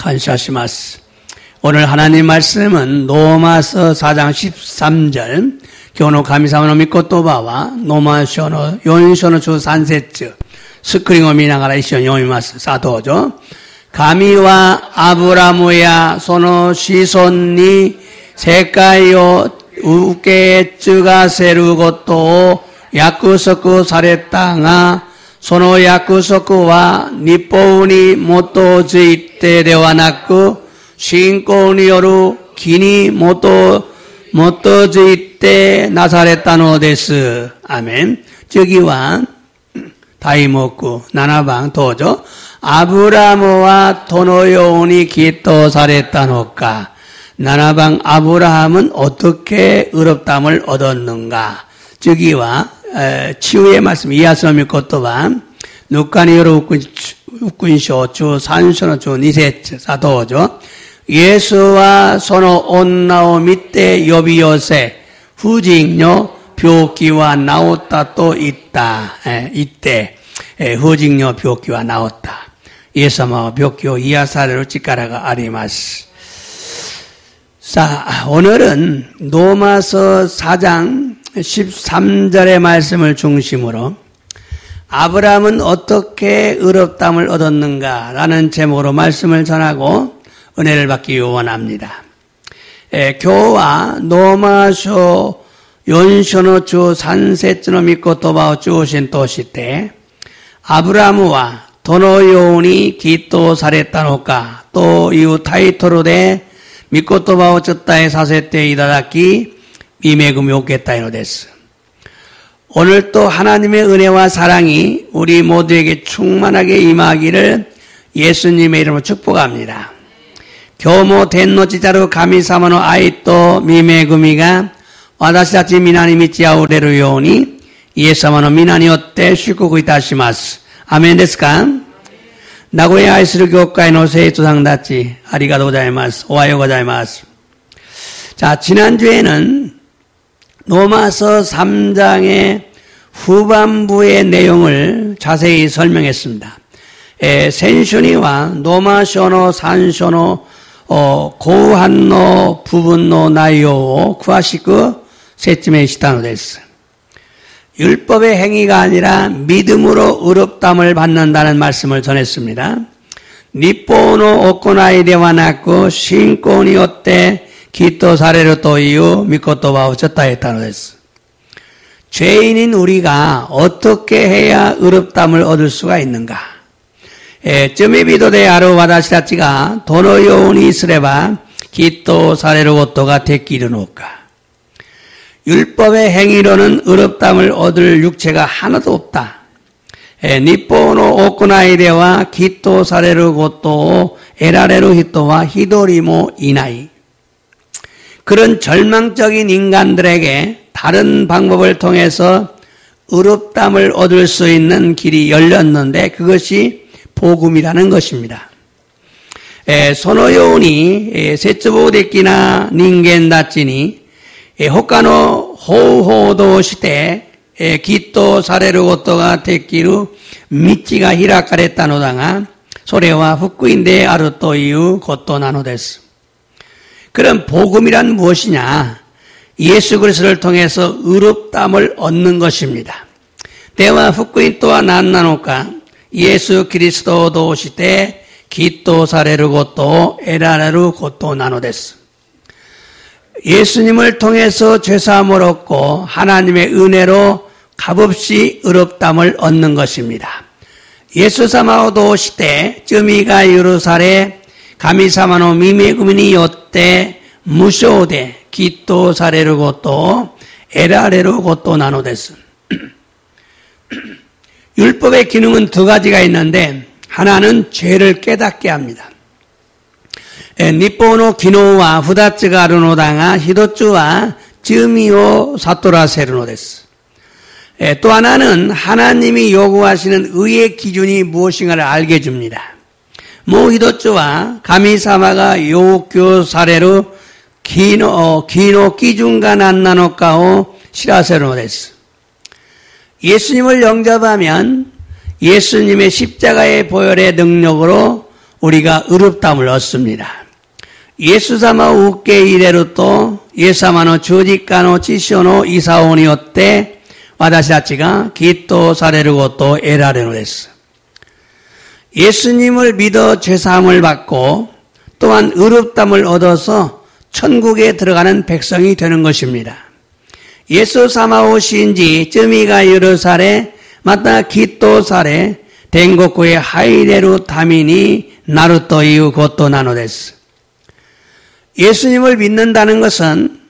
감사시마스. 오늘 하나님 말씀은 로마서 4장 13절 교노 가미사마노 미코토바와 노마쇼노 요인쇼노 주 산세츠 스크링오 미나가라 이시온 요미마스 사도죠. 가미와 아브라무야 소노 시손니 세카이오 우케츠가 세루고토 야쿠소쿠 사레땅아 소노 야쿠소쿠와 니포우니 모토즈이테 데와나쿠 신고니 요루 기니 모토즈이테 나사레타노 데스. 아멘. 저기와 다이모쿠 나나방 도죠. 아브라모와 도노요온이 기토 사레타노까. 나나방 아브라함은 어떻게 의롭다함을 얻었는가. 저기와 치유의 말씀 이하스노미 코토바 누카니요로 우꾼쇼 주 산쇼노 주 니세츠 사도죠. 예수와 소노 온나오 밑에 요비요세 후징요 묘기와 나왔다 또 있다. 이때 후징요 묘기와 나왔다. 예수마 묘기요 이하사레로 치카라가 아리마스. 자, 오늘은 로마서 4장 13절의 말씀을 중심으로 아브라함은 어떻게 의롭다함을 얻었는가라는 제목으로 말씀을 전하고 은혜를 받기 원합니다. 교와 노마쇼 연쇼노 주 산세츠노 미코 도바오 주오신 도시때 아브라함과 도노요온이 기토 사레타노까 또 이후 타이토로데 미코 도바오 쩌따에 사세때 이다다키 미메금이 오겠다이노 데스. 오늘 또 하나님의 은혜와 사랑이 우리 모두에게 충만하게 임하기를 예수님의 이름으로 축복합니다. 교모 덴노 지자루 가미사마노 아이또 미메금이가 와다시다치 미나니 미치아우레루 요니 이에사마노 미나니 오떼 슈쿠구 이타시마스. 아멘 데스까? 나고야 아이스루 교과에 노세이 조상다치 아리가도 고자이마스. 오하요 고자이마스. 자, 지난주에는 로마서 3장의 후반부의 내용을 자세히 설명했습니다. 센쇼니와 노마쇼노 산쇼노 고한노 부분노 나이오 쿠아시쿠 세쯤에 시타노 데스. 율법의 행위가 아니라 믿음으로 의롭다함을 받는다는 말씀을 전했습니다. 니포노 오코나이 데와나쿠 신코니 오떼 기토 사레로 또이유 미코토바오 쩌따했다노 데스. 죄인인 우리가 어떻게 해야 의롭다함을 얻을 수가 있는가? 쩌미비도데 아로 와다시다치가 도노요운이 있으레바 기토 사레로 고토가 데끼르노까. 율법의 행위로는 의롭다함을 얻을 육체가 하나도 없다. 니포노 오코나이데와 기토 사레로 고토 에라레로 히토와 히도리모 이나이. 그런 절망적인 인간들에게 다른 방법을 통해서 의롭다함을 얻을 수 있는 길이 열렸는데 그것이 복음이라는 것입니다. 소노요운이 세츠보데끼나 닌겐다치니 호카노 호우호도 시대 기토 사레르 고토가 데끼루 미치가 히라카레타노다가 소레와 후쿠인데 아르토 이유 고토 나노데스. 그럼 복음이란 무엇이냐? 예수 그리스도를 통해서 의롭다함을 얻는 것입니다. 대와 후쿠인 또한 난나노까 예수 그리스도 도시때 기토 사레르 고토 에라레루 고토 나노데스. 예수님을 통해서 죄사함을 얻고 하나님의 은혜로 값없이 의롭다함을 얻는 것입니다. 예수 사마오 도시때 쯔미가 유루사레 가미사마노 미메구미니 요때 무쇼데 기토 사레르 고토 에라레르 고토 나노데스. 율법의 기능은 두 가지가 있는데 하나는 죄를 깨닫게 합니다. 니포노 기노와 후다츠가 아르노다가 히도츠와 즈미오 사토라 세르노데스. 또 하나는 하나님이 요구하시는 의의 기준이 무엇인가를 알게 해줍니다. 히도츠와 가미사마가 요교 사레로 기노 기준가 난나노카오 시라세르노데스. 예수님을 영접하면 예수님의 십자가의 보혈의 능력으로 우리가 의롭다함을 얻습니다. 예수사마 우께 이래로 또 예사마노 주지카노 지시오노 이사오니오때 와다시다치가 기또 사레르고 또 에라레노 됐어. 예수님을 믿어 죄사함을 받고 또한 의롭다함을 얻어서 천국에 들어가는 백성이 되는 것입니다. 예수 사마오 신지 쯔미가 예루살레 마타 기또 사레 댕고쿠의 하이레루 다미니 나루토 이후 곧또 나노데스. 예수님을 믿는다는 것은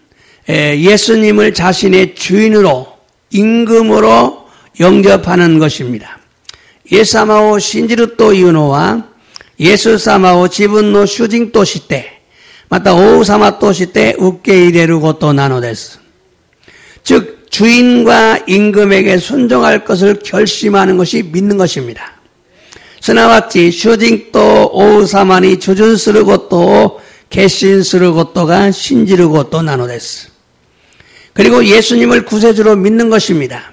예수님을 자신의 주인으로 임금으로 영접하는 것입니다. 예사마오 신지루토 이우노와 예수사마오 지분노 슈징토 시테 마타 오우사마토 시테 우케이레루 곧또 나노데스. 즉 주인과 임금에게 순종할 것을 결심하는 것이 믿는 것입니다. 스나와치 슈징토 오우사마니 주준스르 곧또 개신스르 곧또가 신지르 곧또 나노데스. 그리고 예수님을 구세주로 믿는 것입니다.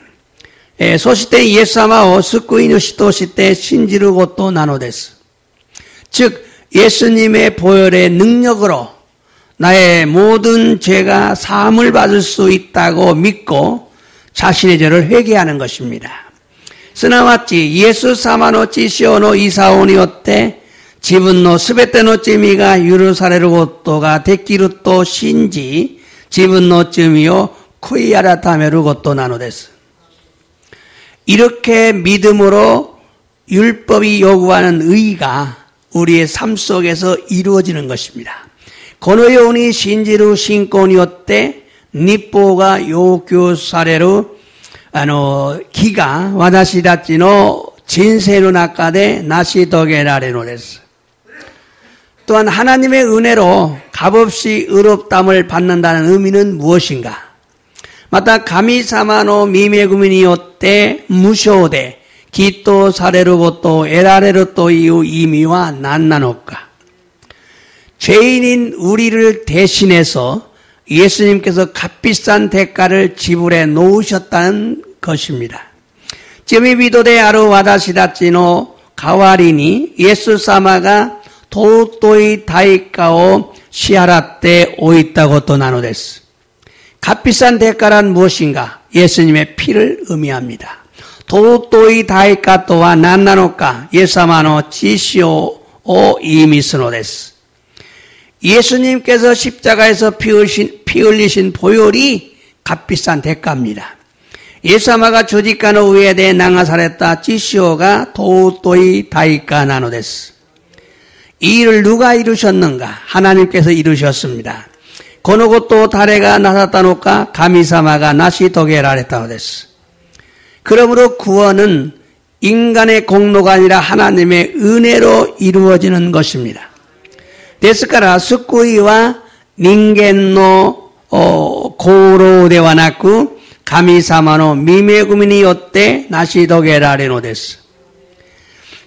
소시테 예사마오 스쿠이누시토 시테 신지르 곧또 나노데스. 즉 예수님의 보혈의 능력으로 나의 모든 죄가 사함을 받을 수 있다고 믿고 자신의 죄를 회개하는 것입니다. 스나와치 예수 사마노 지시오노 이사오니오때 지분노 스베테노 찌미가 유르사레르 곧또가 데키루또 신지 지분노 찌미요 쿠이아라 타메르 곧또 나노데스. 이렇게 믿음으로 율법이 요구하는 의가 우리의 삶 속에서 이루어지는 것입니다. 고노요니 신지루 신권이었대 니뽀가 요교사레루 기가 와다시다치노 진세루 나카데 나시도게라레노레스. 또한 하나님의 은혜로 값없이 의롭담을 받는다는 의미는 무엇인가? 마타 가미사마노 미메구미니요때 무쇼데 기또 사레루고또 에라레루또 이후 이미와 난나노까. 죄인인 우리를 대신해서 예수님께서 값비싼 대가를 지불해 놓으셨다는 것입니다. 쯔미비도데 아루 와다시다치노 가와리니 예수사마가 도토이 다이카오 시하라떼 오있다고 또 나노데스. 값비싼 대가란 무엇인가? 예수님의 피를 의미합니다. 도토이 다이카 또와 난나노까 예사마노 지시오 오 이미스노데스. 예수님께서 십자가에서 피 흘리신 보혈이 값비싼 대가입니다. 예사마가 조직가노 우에데 낭아사랬다 지시오가 도토이 다이카 나노데스. 이 일을 누가 이루셨는가? 하나님께서 이루셨습니다. 고노고또 다레가 나사타노까 가미사마가 나시도게라레타노데스. 그러므로 구원은 인간의 공로가 아니라 하나님의 은혜로 이루어지는 것입니다. 데스카라 스쿠이와 닌겐노 고로데와 나쿠 가미사마노 미메구미니 요때 나시도게라레노데스.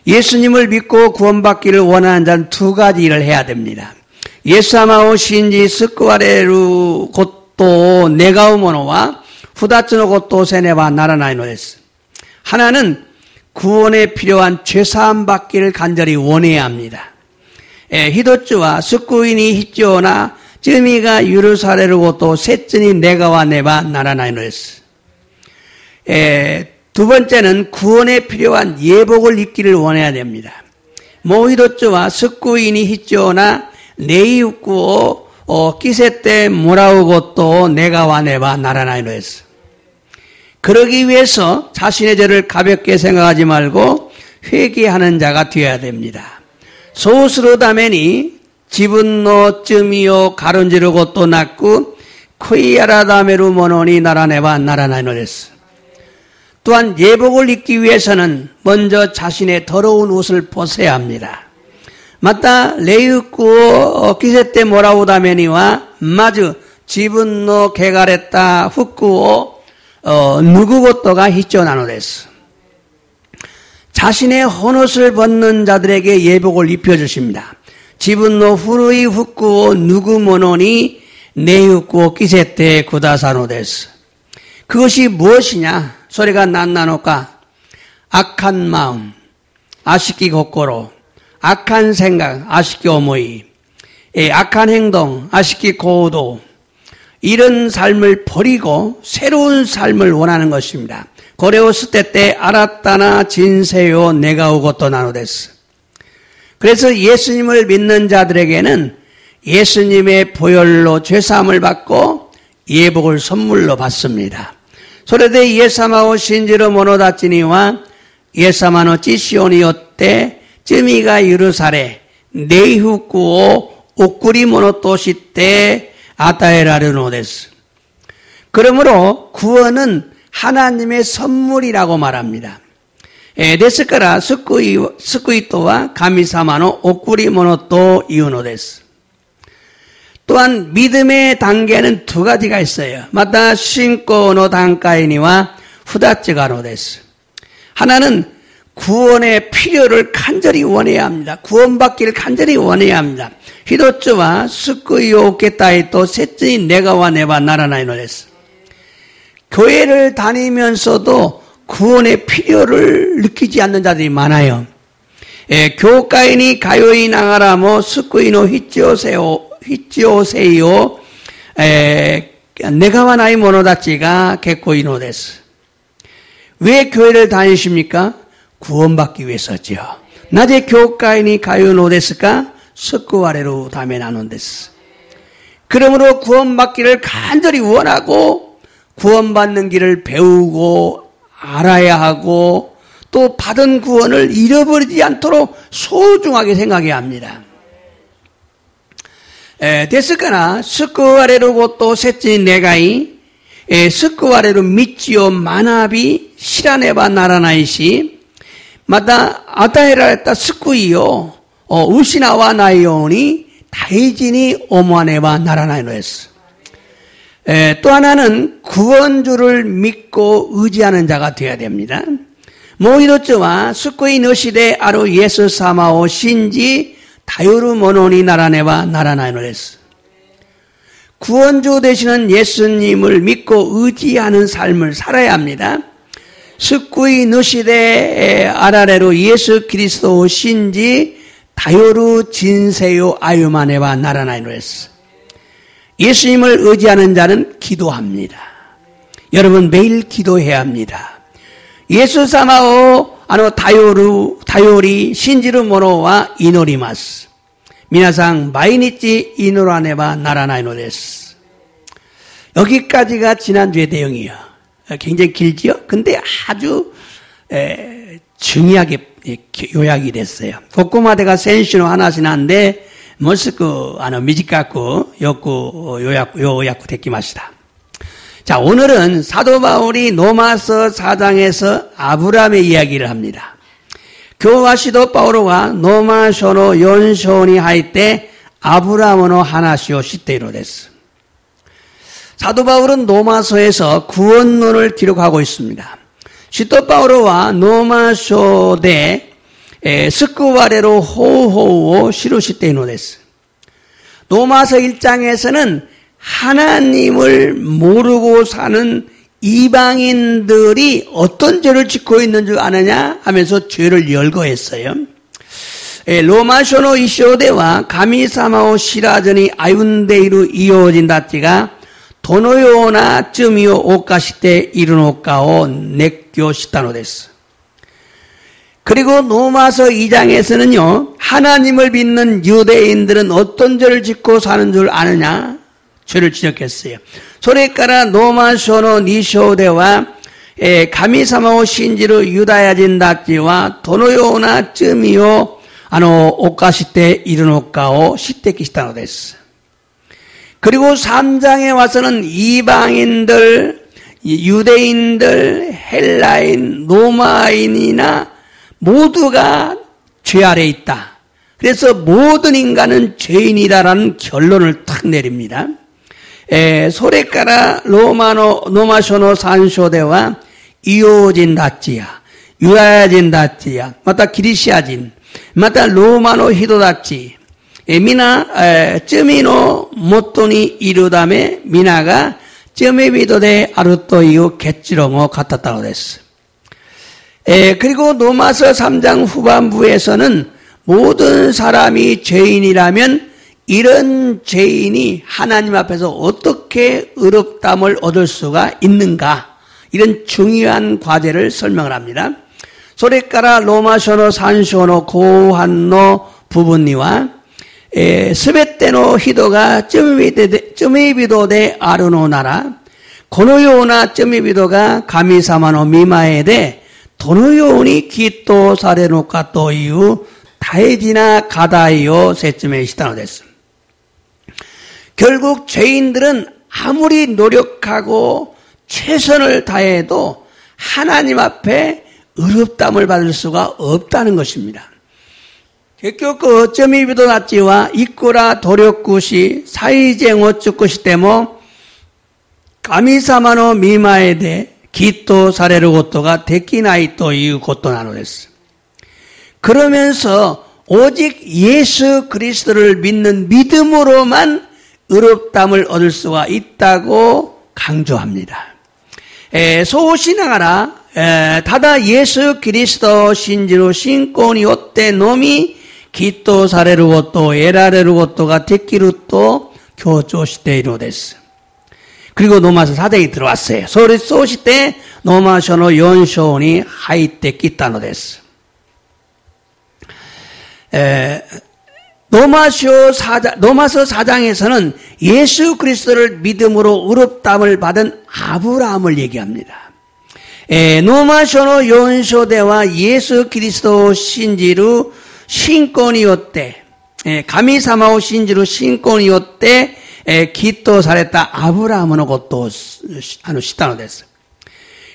예수님을 믿고 구원받기를 원하는 자는 두 가지 일을 해야 됩니다. 예수사마오 신지 스쿠아레루 곧또 네가우모노와 후다츠노 곧또 세네바 나라나이노데스. 하나는 구원에 필요한 죄사함 받기를 간절히 원해야 합니다. 히도츠와 스쿠이니 히쪼나 쯔미가 유르사레르 곧또 셋즈니 네가와 네바 나라나이노데스. 두 번째는 구원에 필요한 예복을 입기를 원해야 됩니다. 모히도츠와 스쿠이니 히쪼나 네이우쿠오 끼세떼 모라우고 또 네가와 네바 나라나이노에스. 그러기 위해서 자신의 죄를 가볍게 생각하지 말고 회개하는 자가 되어야 됩니다. 소스로다메니 지분노 쯤이요 가론지르고 또 낳고 쿠이아라다메루 모노니 나라네바 나라나이노에스. 또한 예복을 입기 위해서는 먼저 자신의 더러운 옷을 벗어야 합니다. 마타 레이우쿠오 기세떼 모라우다메니와 마즈 지분노 게가레타 후쿠오 누구고또가 히쪼나노데스. 자신의 헌옷을 벗는 자들에게 예복을 입혀주십니다. 지분노 후루이 후쿠오 누구모노니 네이우쿠오 기세떼 구다사노데스. 그것이 무엇이냐? 소리가 난나노까? 악한 마음, 아시키 고코로, 악한 생각, 아시키 오모이, 악한 행동, 아시키 고도, 이런 삶을 버리고 새로운 삶을 원하는 것입니다. 고레오스테 때 아라타나 진세요 네가 오고또 나노데스. 그래서 예수님을 믿는 자들에게는 예수님의 보혈로 죄사함을 받고 예복을 선물로 받습니다. 소레데 이에사마오 신지로 모노다치니와 이에사마노 찌시오니요때 쯔미가 유르사레 네이후쿠오 오꾸리 모노토시때 아타에라르노데스. 그러므로 구원은 하나님의 선물이라고 말합니다. 데스카라 스쿠이토와 가미사마노 오꾸리 모노토 이우노데스. 또한 믿음의 단계는 두 가지가 있어요. 마다 신고노 단가이니와 후다츠가노데스. 하나는 구원의 필요를 간절히 원해야 합니다. 구원받기를 간절히 원해야 합니다. 히도츠와 스쿠이오케타이토 셋째이 네가와 네바 나라나이노데스. 교회를 다니면서도 구원의 필요를 느끼지 않는 자들이 많아요. 교회に通いながらも救いの必要性を願わない者たちが結構いるのです。왜 교회를 다니십니까? 구원받기 위해서죠. なぜ教会に通うのですか? 救われるためなのです. 그러므로 구원받기를 간절히 원하고 구원받는 길을 배우고 알아야 하고 또 받은 구원을 잃어버리지 않도록 소중하게 생각해야 합니다. ですから救われることを切に願い、救われる道を学び知らねばならないし、また与えられた救いを失わないように大事に思わねばならないのです。또 하나는 구원주를 믿고 의지하는 자가 되어야 됩니다. もう一つは救い主であるイエス様を信じ頼る者にならねばならないのです。 구원주 되시는 예수님을 믿고 의지하는 삶을 살아야 합니다. 救い主であられるイエス・キリストを信じ頼る人生を歩まねばならないのです。 예수님을 의지하는 자는 기도합니다. 여러분 매일 기도해야 합니다. イエス様を頼り信じる者は祈ります。皆さん毎日祈らねばならないのです。 여기까지가 지난주의 내용이에요. 굉장히 길지요? 근데 아주 중요하게 요약이 됐어요. ここまでが先週の話なんでもう少し短くよく要約できました。 자, 오늘은 사도 바울이 로마서 4장에서 아브라함의 이야기를 합니다. 교와 시도 바울가 로마서 4章に入って아브라함의話をしているのです。 사도 바울은 로마서에서 구원론을 기록하고 있습니다. 시도 바울은 로마서で救われる方法を記しているのです。 로마서 1장에서는 하나님을 모르고 사는 이방인들이 어떤 죄를 짓고 있는 줄 아느냐 하면서 죄를 열거했어요. 로마서 1章では神様を知らずに歩んでいる異邦人たちがどのような罪を犯しているのかを熱狂したのです。 그리고 로마서 2장에서는요, 하나님을 믿는 유대인들은 어떤 죄를 짓고 사는 줄 아느냐? 죄를 지적했어요. それからロマ書の2章では神様を信じるユダヤ人たちはどのような罪を犯しているのかを指摘したのです。 그리고 3장에 와서는 이방인들, 유대인들, 헬라인, 로마인이나 모두가 죄 아래 있다. 그래서 모든 인간은 죄인이다라는 결론을 탁 내립니다. それからロマ書の3章では異邦人たちやユダヤ人たちやまたギリシャ人またローマの人たち皆罪の元にいるため皆が罪人であるという結論を語ったのです。 그리고 로마서 3장 후반부에서는 모든 사람이 죄인이라면 이런 죄인이 하나님 앞에서 어떻게 의롭다함을 얻을 수가 있는가? 이런 중요한 과제를 설명을 합니다. 소레카라 로마쇼노 산쇼노 고한노 부분니와 스베테노 히도가 쩌미비도데 아르노나라 고노요나 쩌미비도가 가미사마노 미마에데 도노요니 기토 사레노카 또이유 다에디나 가다이요 세쯤에 시다노 됐습니다. 결국 죄인들은 아무리 노력하고 최선을 다해도 하나님 앞에 의롭다함을 받을 수가 없다는 것입니다. 결국 어쩌미 비도 낫지와 이꾸라 도력구시 사이쟁 어쩌구시 때모 가미사마노 미마에데 기토 사레르 고토가 데키나이 또 이유 고토 나노됐어. 그러면서 오직 예수 그리스도를 믿는 믿음으로만 의롭다함을 얻을 수가 있다고 강조합니다. 소신하가라 다다 예수 그리스도 신지로 신권이 오때 놈이 기토 사레르 고토 에라레르 고토가 데키루 또 교조시대이로 됐어. 그리고 노마서 4장이 들어왔어요. 소시 때 노마쇼노 연쇼니 하이때 끼따노 됐어. 노마서 4장에서는 예수 그리스도를 믿음으로 의롭다함을 받은 아브라함을 얘기합니다. 노마쇼노 연쇼대와 예수 그리스도 신지루 신권이었대. 가미사마오 신지루 신권이었대. 기토 사랬다 아브라함은 것도 하는 시단어 됐어.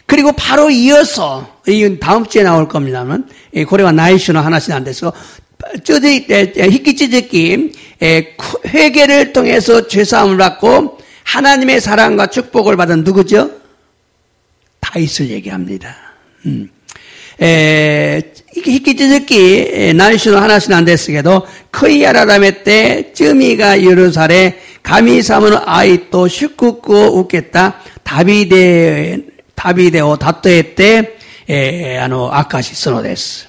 그리고 바로 이어서 이 다음 주에 나올 겁니다만 고래와 나이슈는 하나씩 안 돼서 히키찌즈기 회개를 통해서 죄사함을 받고 하나님의 사랑과 축복을 받은 누구죠? 다윗을 얘기합니다. 히키찌즈기 나이슈는 하나씩 안 됐으게도 크이아라다메 때 쯔미가 예루살렘 가미사무는 아이또 슈쿠쿠 웃겠다 다비데오 다토에 때 아카시 스노데스.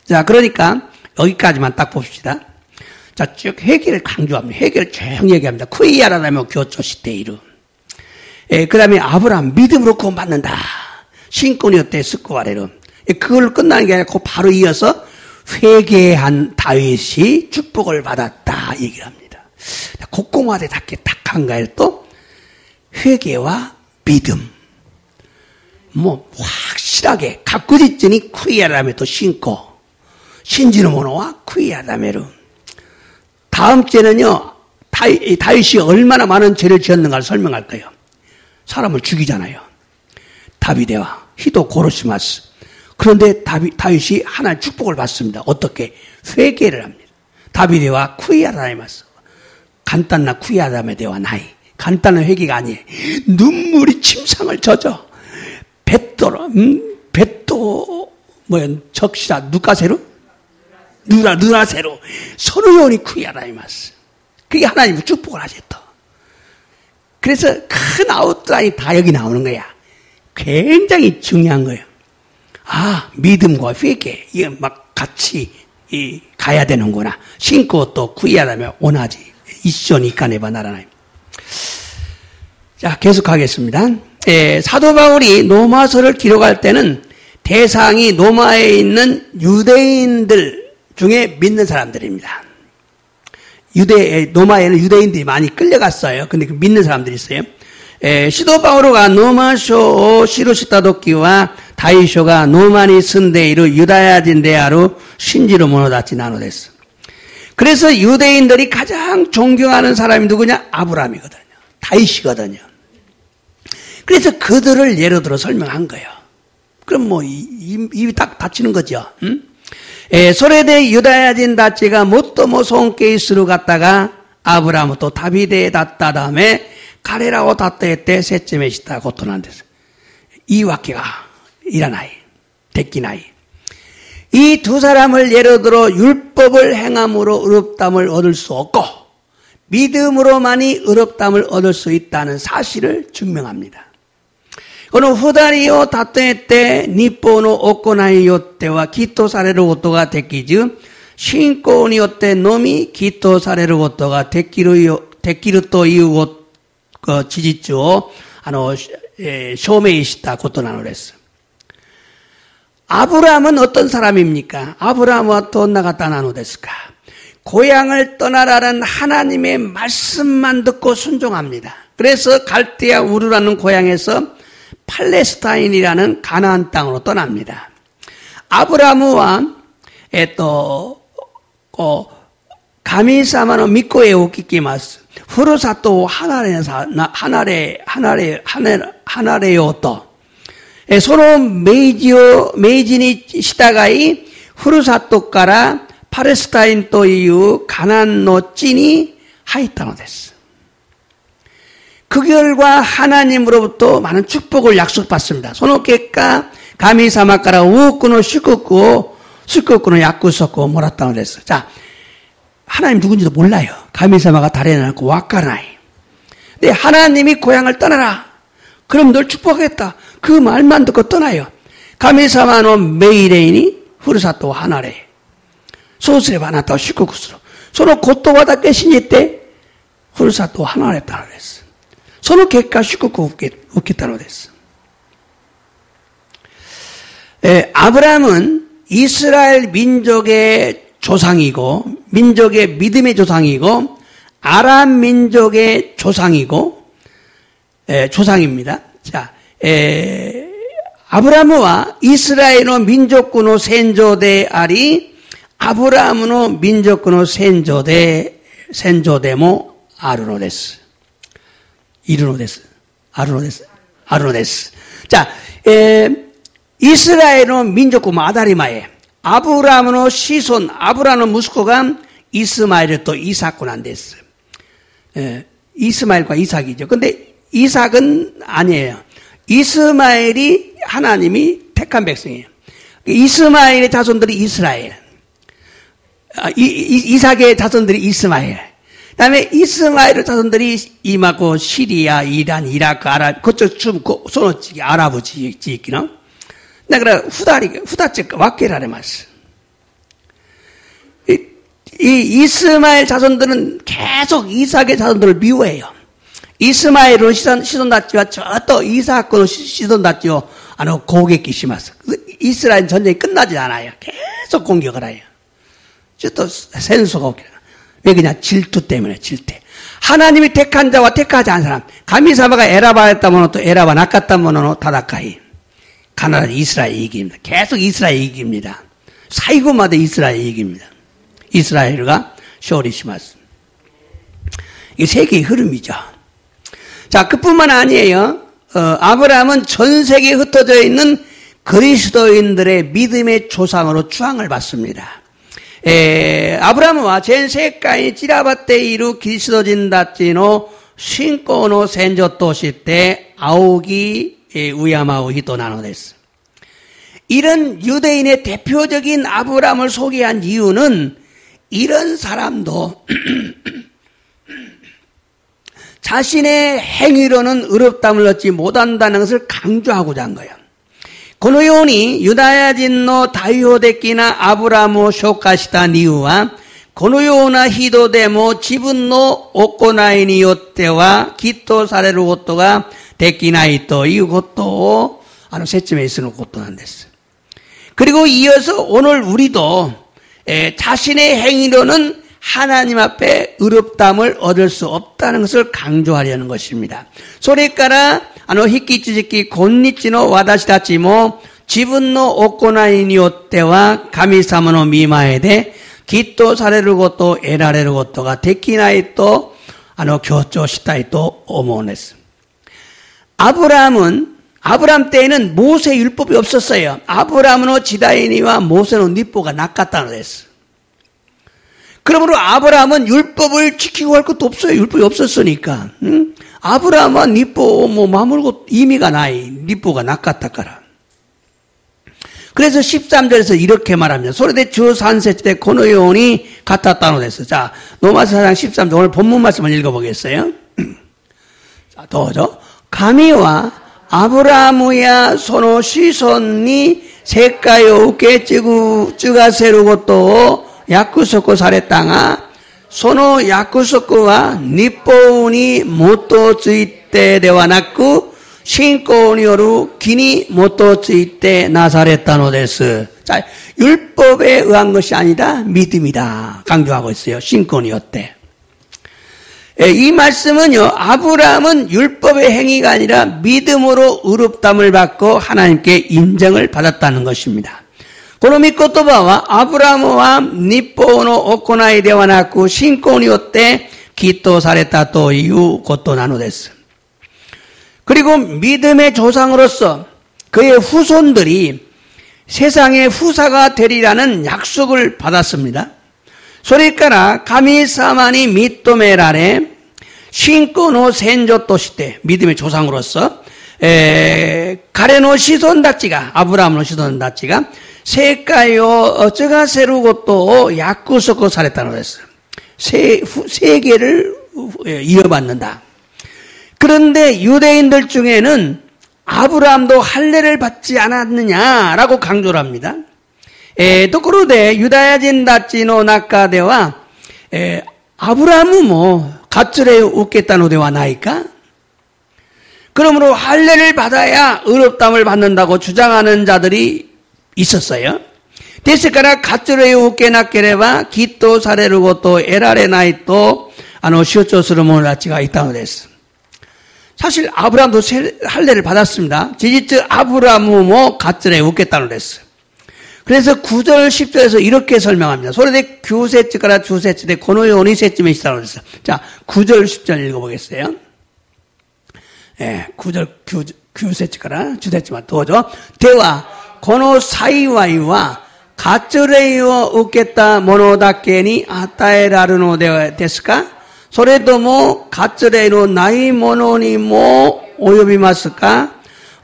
자, 그러니까 여기까지만 딱 봅시다. 자, 쭉 회개를 강조합니다. 회개를 쭉 얘기합니다. 쿠이야라다며 교초시테이루. 그 다음에 아브라함 믿음으로 구원받는다. 신권이었대 스쿠아레로. 그걸 끝나는 게 아니라 그 바로 이어서 회개한 다윗이 축복을 받았다 얘기를 합니다. 곡공화대답게 딱 한가요 또 회개와 믿음. 확실하게 가꾸짖으니 쿠이야라메 또 신고 신지는 모노와 쿠이야라메로. 다음 주에는요 다윗이 얼마나 많은 죄를 지었는가를 설명할 거예요. 사람을 죽이잖아요. 다비데와 히도 고로시마스. 그런데 다윗이 하나의 축복을 받습니다. 어떻게? 회개를 합니다. 다비데와 쿠이야라메마스. 간단나 쿠이야라메 대와 나이. 간단한 회개가 아니에요. 눈물이 침상을 젖어. 적시다 누가세로? 누라세로. 서르요니 쿠이야라메마스. 그게 하나님의 축복을 하셨다. 그래서 큰 아웃라인이 다 여기 나오는 거야. 굉장히 중요한 거예요. 믿음과 회개, 이게 막 같이 가야 되는구나. 신고 또 구이하다면 오나지. 이쇼니까네바 나라나임. 자, 계속하겠습니다. 사도 바울이 로마서를 기록할 때는 대상이 로마에 있는 유대인들 중에 믿는 사람들입니다. 로마에는 유대인들이 많이 끌려갔어요. 근데 믿는 사람들이 있어요. 시도 바오로가 노마쇼 시로시타도끼와 다이쇼가 노마니 쓴데이루 유다야진데아루 신지로 모노다치 나노됐어. 그래서 유대인들이 가장 존경하는 사람이 누구냐? 아브라함이거든요. 다윗이거든요. 그래서 그들을 예로 들어 설명한 거예요. 그럼 입이 딱 닫히는 거죠. 응? 소레데 유다야진 다치가 못도 손케이스로 갔다가 아브라함은 또 다비데에 닿다 다음에 가레라고 닿다 때 셋쯤에 있다 고토난데서 이 와케가 일어나이 데끼나이. 이 두 사람을 예로 들어 율법을 행함으로 의롭다함을 얻을 수 없고 믿음으로만이 의롭다함을 얻을 수 있다는 사실을 증명합니다.この二人を例えて日本の行いよってはきっとされることができず、信仰によってのみきっとされることができるという事実を証明したことなのです。아브라함은 어떤 사람입니까? 아브라함은 어떤 나가다 나노데스까? 고향을 떠나라는 하나님의 말씀만 듣고 순종합니다. 그래서 갈대아 우르라는 고향에서 팔레스타인이라는 가나안 땅으로 떠납니다. 아브라함과 가미사마노 미코에 오키키마스 후루사토 하나레요とその命じに従い、ふるさとからパレスタインというカナンの地に入ったのです。그 결과 하나님으로부터 많은 축복을 약속받습니다. その結果、神様から多くの祝福の約束をもらったのです。 자, 하나님 누군지도 몰라요.神様が誰なのかわからない。で、하나님이 고향을 떠나라. 그럼 널 축복하겠다. 그 말만 듣고 떠나요. 가미사마노 메이레인이 후르사토 하나레. 소스레 바나타오 시쿠쿠스로. 소노 고토와다 깨신이 때 후르사토 하나레 따라랬어. 소노 객가 시쿠쿠 웃겠다노 됐어. 아브라함은 이스라엘 민족의 조상이고, 민족의 믿음의 조상이고, 아람 민족의 조상이고, 조상입니다. 자, 아브라함과 이스라엘의 민족군의 센조대 아리 아브라함의 민족군의 센조대모 아르노데스. 아르노데스. 자, 이스라엘의 민족군 아다리마에 아브라함의 시손, 아브라함의 무스코가 이스마엘을 또 이삭군 안 됐어. 이스마엘과 이삭이죠. 근데 이삭은 아니에요. 이스마엘이 하나님이 택한 백성이에요. 이스마엘의 자손들이 이스라엘. 이삭의 자손들이 이스마엘. 그 다음에 이스마엘의 자손들이 이마고 시리아, 이란, 이라크, 아랍, 그쪽 좀 손어치기, 아랍 지기는. 그래, 후다적 왁게라래 말씀. 이 이스마엘 자손들은 계속 이삭의 자손들을 미워해요. 이스마엘은 시돈다치와 저또 이삭은 시돈다치요. 고객기 심했어. 이스라엘 전쟁이 끝나지 않아요. 계속 공격을 해요. 또 센수가 없게. 왜 그냥 질투 때문에 질투. 하나님이 택한 자와 택하지 않은 사람. 가미사마가 에라바 했다면 또 에라바 낚았다면 타다카이. 가나다 이스라엘 이깁니다. 계속 이스라엘 이깁니다. 사이고마다 이스라엘 이깁니다. 이스라엘가勝利します. 이게 세계의 흐름이죠. 자, 그뿐만 아니에요. 아브라함은 전 세계에 흩어져 있는 그리스도인들의 믿음의 조상으로 추앙을 받습니다. 아브라함은 전世界に 散らばっているキリスト人たちの信仰の先祖として仰ぎ敬う人なのです. 이런 유대인의 대표적인 아브라함을 소개한 이유는 이런 사람도 자신의 행위로는 의롭다함을 얻지 못한다는 것을 강조하고자 한 거예요. このようにユダヤ人の代表的なアブラムを紹介した理由は、このような人でも自分の行いによってはきっとされることができないということを説明することなんです. 그리고 이어서 오늘 우리도 자신의 행위로는 하나님 앞에 의롭다함을 얻을 수 없다는 것을 강조하려는 것입니다. それから引き続き今日の私たちも自分の行いによっては神様の御前できっとされること、得られることができないと強調したいと思うんです. 아브라함 때에는 모세 율법이 없었어요. 아브라함의 지다이니와 모세는 율법가 낚았다는 거였어요. 그러므로 아브라함은 율법을 지키고 할 것도 없어요. 율법이 없었으니까. 응? 아브라함은 율법 마물고 의미가 나이. 율법가 낚았다까라. 그래서 13절에서 이렇게 말합니다. 소리대 주 산세치 때このように 같았다는 거였어요. 자, 로마서 4장 13절 오늘 본문 말씀을 읽어보겠어요. 자, 도저.神は 아브라함의 その子孫に世界を受け継がせることを約束されたが、その約束は立法に基づいてではなく、信仰による義に基づいてなされたのです。자, 율법에 의한 것이 아니다. 믿음이다. 강조하고 있어요. 신권이 었대. 이 말씀은요, 아브라함은 율법의 행위가 아니라 믿음으로 의롭다함을 받고 하나님께 인정을 받았다는 것입니다. この御言葉は、アブラムは立法の行いではなく、信仰によって義とされたということなのです。 그리고 믿음의 조상으로서 그의 후손들이 세상의 후사가 되리라는 약속을 받았습니다. それから神様に認められ、信仰の先祖として、믿음의 조상으로서, 彼の子孫たちが、アブラムの子孫たちが、世界を継がせることを約束されたのです。세계를 이어받는다. 그런데 유대인들 중에는 아브라함도 할례를 받지 않았느냐라고 강조를 합니다. ところでユダヤ人たちの中では、アブラハムも割礼を受けたのではないか? 그러므로 할례를 받아야 의롭다함을 받는다고 주장하는 자들이 있었어요. ですから割礼を受けなければ義とされることを得られないと主張する者たちがいたのです. 사실 아브라함도 할례를 받았습니다. 지지츠 아브라함도割礼を受けたのです. 그래서 9절 10절에서 이렇게 설명합니다. それで9節から10節でこのように説明したのです. 자, 9절 10절 읽어보겠어요. 9절 9節から10節までどうぞ. ではこの幸いは割礼を受けた者だけに与えられるのですか? それとも割礼のない者にも及びますか?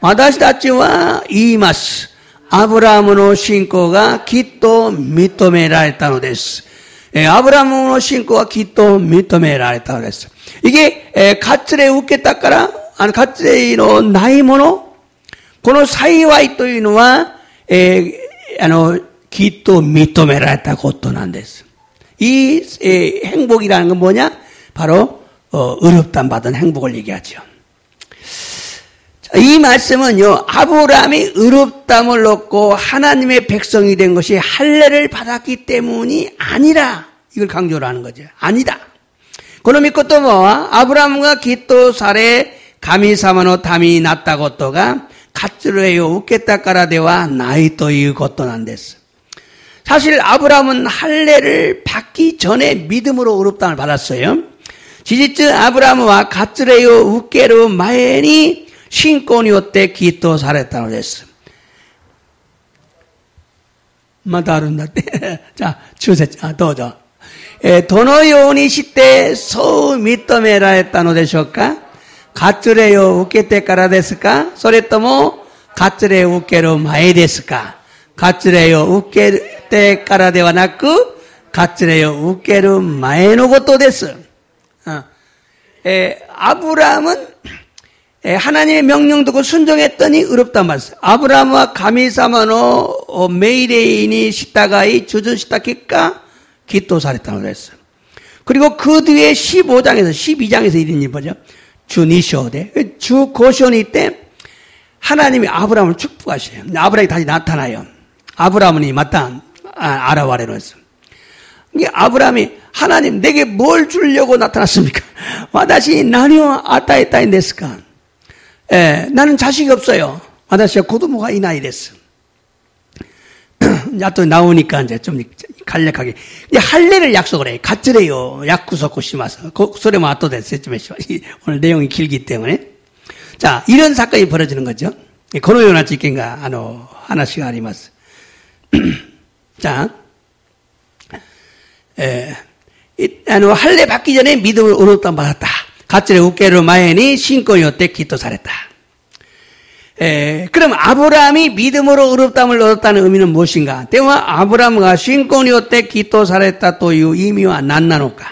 私たちは言います. アブラハムの信仰がきっと認められたのです. 아브라함의 신고가きっと認められたのです. 이게割礼を受けたから割礼のない者この幸いというのはきっと認められたことなんです. 이 행복이라는 건 뭐냐? 바로 의롭다함 받은 행복을 얘기하죠. 이 말씀은요, 아브라함이 의롭다함을 얻고 하나님의 백성이 된 것이 할례를 받았기 때문이 아니라 이걸 강조를 하는 거죠. 아니다. この御言葉はアブラハムが義とされ神様の民になったことが割礼を受けたからではないということなんです. 사실 아브라함은 할례를 받기 전에 믿음으로 의롭다함을 받았어요. 지지츠 아브라함은割礼を受ける前に信仰によって義とされたのです. まだあるんだって。じゃあ、10節、どうぞ。どのようにしてそう認められたのでしょうか? 割礼を受けてからですか? それとも割礼を受ける前ですか? 割礼を受けてからではなく割礼を受ける前のことです. 아브라함은 하나님의 명령 듣고 순종했더니 의롭다함을 받았어요. 아브라함과 가미사마노 메이레인이 시다가이 주준시다 기까 기또 사랬다고 그랬어요. 그리고 그 뒤에 15장에서 12장에서 이런 일 보죠. 주 니쇼데 주 고시온이 때 하나님이 아브라함을 축복하셔요. 아브라함이 다시 나타나요. 아브라함이 맞다 알아와래로 했어요. 아브라함이 하나님 내게 뭘 주려고 나타났습니까? 와다시 나니오 아타에타인 데스까? 나는 자식이 없어요. 와다시가 고도모가 이 나이 됐어. 야 또 나오니까 이제 좀 간략하게 이제 할례를 약속을 해. 갖으래요. 약구석고 심어서. 소리만 또 됐어요. 오늘 내용이 길기 때문에. 자, 이런 사건이 벌어지는 거죠. 고노요나 지킨가 하나씩 아리마스. 자. 할례 받기 전에 믿음을 의롭다함 받았다. 가츠레 우케르 마에니 신권이었대 기도 잘했다. 그럼 아브라함이 믿음으로 의롭다함을 얻었다는 의미는 무엇인가? 때문에 아브라함과 신권이었대 기도 잘했다 또 이 의미와 난나노까?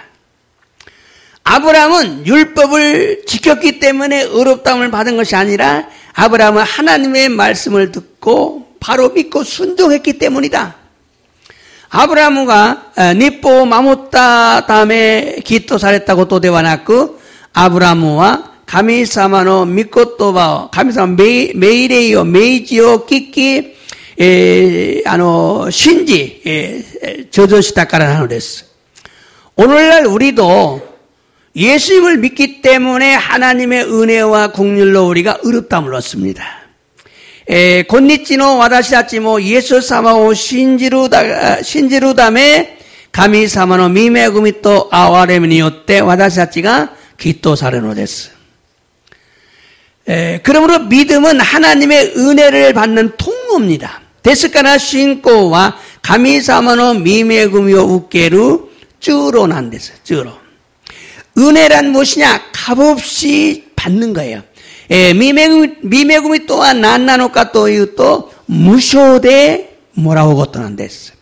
아브라함은 율법을 지켰기 때문에 의롭다함을 받은 것이 아니라 아브라함은 하나님의 말씀을 듣고 바로 믿고 순종했기 때문이다. 아브라함가 니뽀 마모타 다음에 기토 사랬다ことではなく、アブラムは神様の御言葉を、神様の命令を、命じを聞き、信じ、저주したからなのです。 오늘날 우리도 예수님을 믿기 때문에 하나님의 은혜와 긍휼로 우리가 의롭다함을 얻습니다. 今日の私たちもイエス様を信じるため、神様の御恵みと憐れみによって私たちがきっとされるのです。 그러므로 믿음은 하나님의 은혜를 받는 통로입니다. ですから信仰は神様の御恵みを受ける주로なんです. 주로. 은혜란 무엇이냐? 값없이 받는 거예요. 御恵みとは何なのかというと無償でもらうことなんです.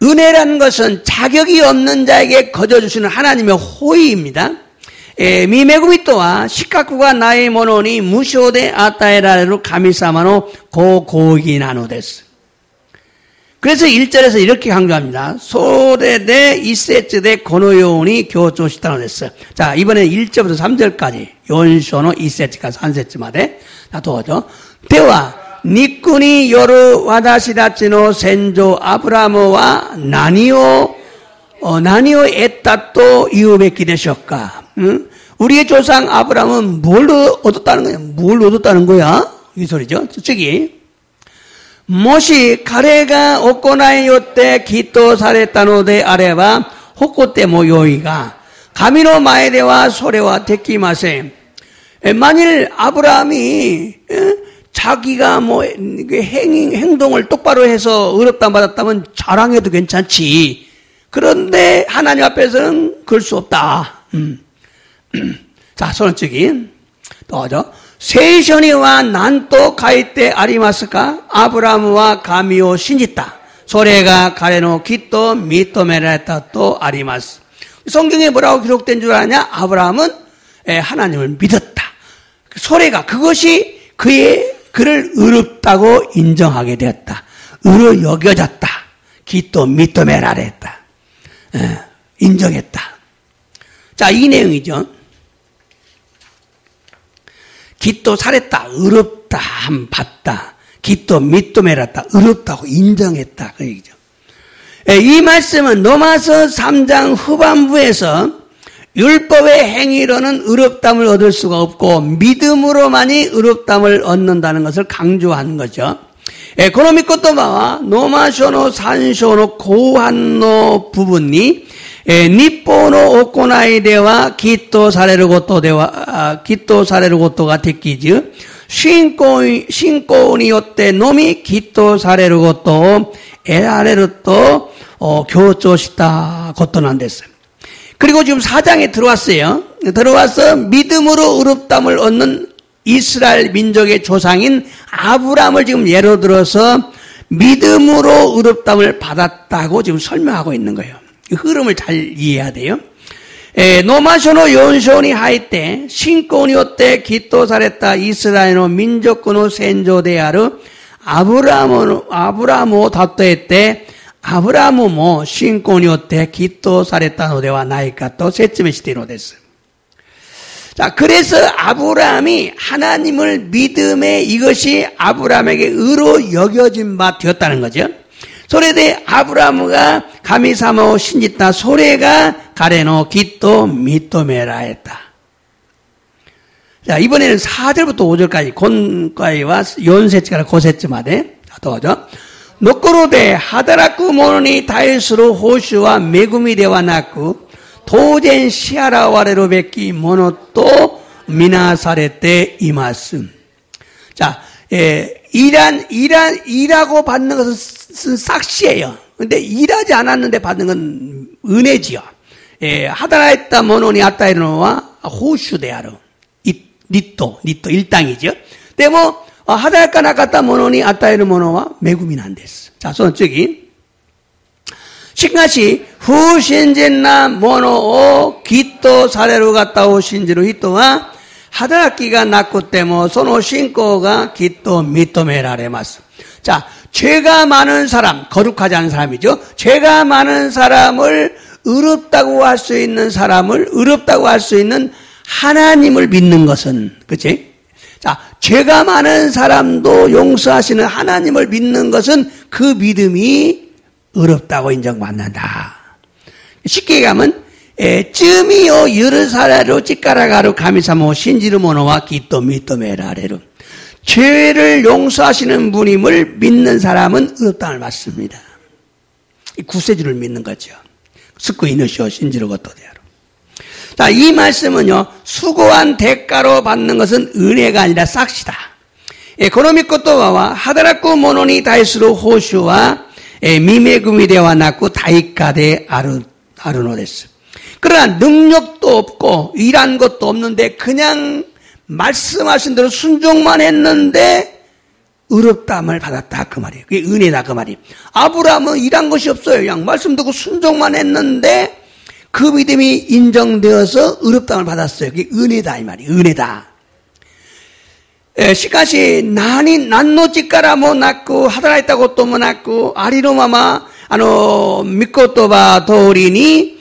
은혜라는 것은 자격이 없는 자에게 거저주시는 하나님의 호의입니다. 御恵みとは資格がないものに無償で与えられる神様のご厚意なのです. 그래서 1절에서 이렇게 강조합니다. 소레대 1節でこのように強調したのです. 자, 이번에 1절부터 3절까지 연쇼의 1節から 3節まで どうぞ. では肉による私たちの先祖アブラムは何を得たと言うべきでしょうか? 우리의 조상 아브라함은 뭘 얻었다는 거야? 뭘 얻었다는 거야? 이 소리죠. 저기. もし彼が行いよってきっとされたのであれば誇ってもよいが神の前ではそれはできません. 만일 아브라함이 자기가 뭐 행동을 똑바로 해서 의롭다 받았다면 자랑해도 괜찮지. 그런데 하나님 앞에서는 그럴 수 없다. 자, 손을 또죠. 聖書には何と書いてありますか? 아브라함은神を信じた. それが彼のきっと認められたとあります. 성경에 뭐라고 기록된 줄 아냐? 아브라함은 하나님을 믿었다. 소래가 그것이 그를 의롭다고 인정하게 되었다. 의로 여겨졌다. 기또 믿음에라랬다. 인정했다. 자, 이 내용이죠. 기또 살했다. 의롭다. 함 받다. 기또 믿음에랐다. 의롭다고 인정했다. 그 얘기죠. 이 말씀은 로마서 3장 후반부에서 율법의 행위로는 의롭담을 얻을 수가 없고 믿음으로만이 의롭담을 얻는다는 것을 강조하는 거죠. この御言葉はローマ書の3章の後半の部分に日法の行いではきっとされることができず信仰によってのみきっとされることを得られると強調したことなんです. 그리고 지금 4장에 들어왔어요. 들어와서 믿음으로 의롭담을 얻는 이스라엘 민족의 조상인 아브라함을 지금 예로 들어서 믿음으로 의롭담을 받았다고 지금 설명하고 있는 거예요. 이 흐름을 잘 이해해야 돼요. 노마쇼노 연쇼니 하이때 신권이 요때 기또された 이스라엘 민족의先祖である 아브라함을 다투했때 아브라함은 뭐 신권이 요때 기또されたのではないかと説明しているのです. 자, 그래서 아브라함이 하나님을 믿음에 이것이 아브라함에게 의로 여겨진 바 되었다는 거죠. 소래대 아브라함가神様を信じたそれが彼のきっと認められた. 자, 이번에는 4절부터 5절까지 본과와 4節から 5節まで どうぞ. ところで働く者に対する報酬は恵みではなく当然支払われるべきものとみなされています. 자, 일하고 받는 것은 싹시예요. 근데 일하지 않았는데 받는 건 은혜지요. 하다라했다 모노니 아따이르노와 호슈 대하러 니또 일당이죠. 근데 뭐 하다랄까 나갔다 모노니 아따이르 모노와 매구민 안 됐어. 자, 손 저기. しかし、不信心なものをきっとされる方を信じる人は、働きがなくてもその信仰がきっと認められます. 자, 죄가 많은 사람, 거룩하지 않은 사람이죠. 죄가 많은 사람을 의롭다고 할 수 있는 사람을 의롭다고 할 수 있는 하나님을 믿는 것은, 그치? 자, 죄가 많은 사람도 용서하시는 하나님을 믿는 것은 그 믿음이 의롭다고 인정받는다. 쉽게 얘기하면, 쯤이요 유르사라로 찌까라가로 가미사모 신지르모노와 기또 미또메라레로. 죄를 용서하시는 분임을 믿는 사람은 의롭다함을 받습니다. 구세주를 믿는 거죠. 스쿠 이노시오 신지로 것도 되야로. 자, 이 말씀은요, 수고한 대가로 받는 것은 은혜가 아니라 싹시다. 고노미코토바와 하다라쿠 모노니 다이스루 호슈와 미메구미데와 나쿠 다이카데 아르노데스. 그러나 능력도 없고 일한 것도 없는데 그냥 말씀하신 대로 순종만 했는데 의롭다함을 받았다 그 말이에요. 그게 은혜다 그 말이에요. 아브라함은 일한 것이 없어요. 그냥 말씀 듣고 순종만 했는데 그 믿음이 인정되어서 의롭다함을 받았어요. 그게 은혜다 이 말이에요. 은혜다. 시카시 난노찌까라 뭐 낳고 하다라했다고 또 뭐 낳고 아리노마마 미코토바 도리니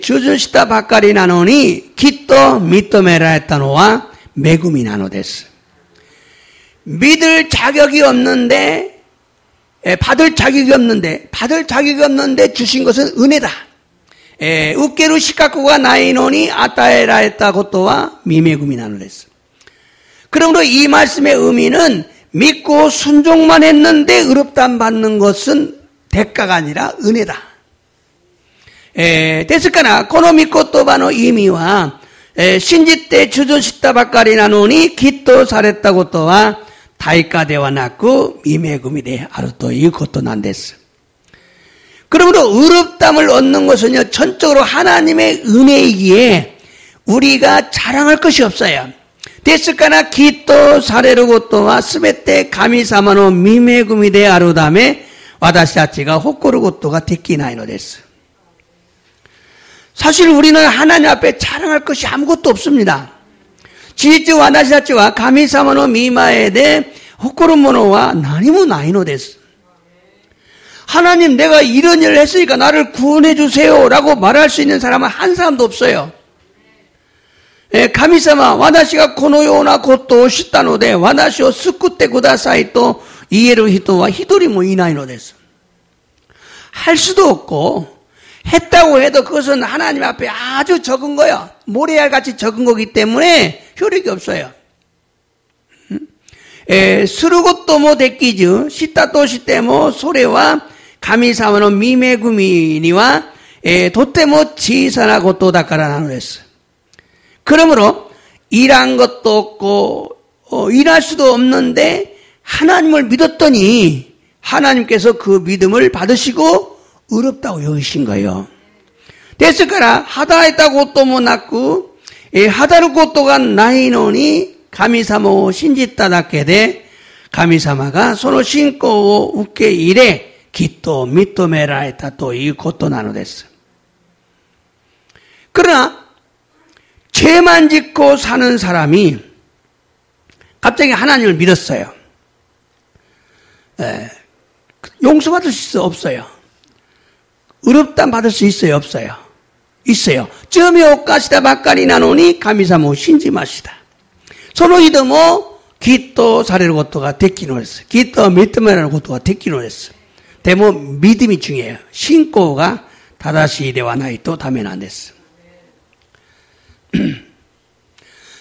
주주시다 바까리 나노니 기또 미토메라 했다노와 매금이 나노데스. 믿을 자격이 없는데 받을 자격이 없는데 주신 것은 은혜다. 우케루 시카쿠가 나이노니 아타에라 했다 고토와 미매금이 나노데스. 그러므로 이 말씀의 의미는 믿고 순종만 했는데 의롭다함 받는 것은 대가가 아니라 은혜다. 데스카나 코노미코토바노 의미와 신지때 주존시다 바까리 나누니 기또 사랬다고 또와 다이카데와 낳고 미매금이데 아루또 이것도 난데스. 그러므로 의롭담을 얻는 것은요 전적으로 하나님의 은혜이기에 우리가 자랑할 것이 없어요. 데스카나 기또 사레르고 또와 스베테 가미사마노 미매금이데 아루다메 와다시아치가 호코르고토가 데키나이노 데스. 사실 우리는 하나님 앞에 자랑할 것이 아무것도 없습니다. 지지와 와다시아치와 가미사마노 미마에데 호코르모노와 나니모 나이노 데스. 하나님 내가 이런 일을 했으니까 나를 구원해 주세요 라고 말할 수 있는 사람은 한 사람도 없어요. 가미사마 와다시가 코노요나 고토 시타노데 와다시오 스쿠테 구다사이 또 이에루 히토와 히도리모 이나이노 데스. 할 수도 없고 했다고 해도 그것은 하나님 앞에 아주 적은 거예요. 모래알같이 적은 거기 때문에 효력이 없어요. 스루고또 모 데끼즈 시타또 시테모 소레와 가미사마노 미메구미니와 도테모 지사나고 또다카라나노 데스. 그러므로 일한 것도 없고 일할 수도 없는데 하나님을 믿었더니 하나님께서 그 믿음을 받으시고 의롭다고 여기신 거예요. 됐을까라 하다했다고 또 못 낳고 하다르고또가 나이노니 가미사모 신지따다케데 가미사마가 소노 신고 웃게 이래 기또 미토메라 했다 또 이 고또 나누됐어. 그러나 죄만 짓고 사는 사람이 갑자기 하나님을 믿었어요. 용서받을 수 없어요. 의롭담 받을 수 있어요? 없어요? 있어요. 쩌미 오까시다 바까리 나노니 가미사모 신지마시다. 소노 이도모 기또 사례를 고토가 데키노 했어. 기또 미토메라는 고토가 데키노 했어. 데모 믿음이 중요해요. 신고가 다다시 이데와 나이또 다면 안 됐어.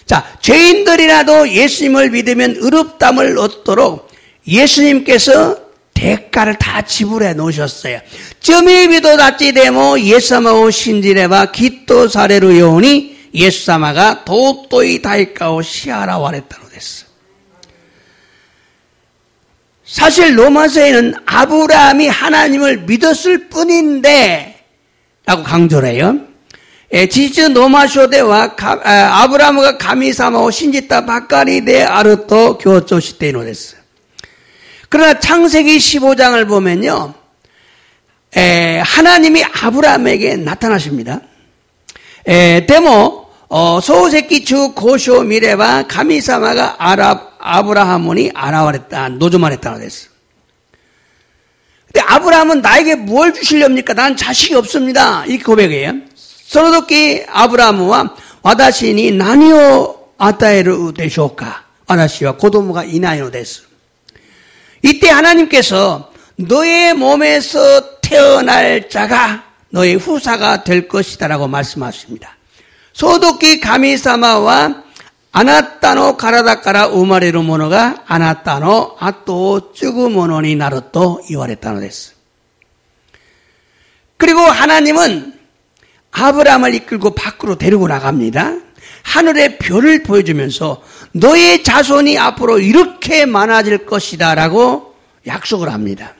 자, 죄인들이라도 예수님을 믿으면 의롭담을 얻도록 예수님께서 대가를 다 지불해 놓으셨어요. 쩌미비도 다찌데모 예사마오 신지레바 기또 사례로 요오니 예수사마가 도또이 다이카오 시아라와랬다노 됐어. 사실 로마서에는 아브라함이 하나님을 믿었을 뿐인데 라고 강조를 해요. 지즈 노마쇼데와 아브라함과 가미사마오 신지타 바까리데 아르토 교조시테이노 됐어. 그러나 창세기 15장을 보면요, 하나님이 아브라함에게 나타나십니다. 데모 소세키 주 고쇼 미레바 가미사마가 아브라함이 아라와랬다 노조말했다고 됐어. 근데 아브라함은 나에게 뭘 주시렵니까? 난 자식이 없습니다. 이렇게 고백해요. 서로도끼 아브라함과 와다시니 나니오 아타에르 되쇼까. 와다시와 고도모가 이나이노 데스. 이때 하나님께서 너의 몸에서 태어날 자가 너의 후사가 될 것이다라고 말씀하십니다. 소도끼 가미사마와 아나타노 가라다카라 우마레루 모노가 아나타노 아또 쯔구 모노니 나루또 이와레타노 데스. 그리고 하나님은 아브라함을 이끌고 밖으로 데리고 나갑니다. 하늘의 별을 보여주면서 너의 자손이 앞으로 이렇게 많아질 것이다 라고 약속을 합니다.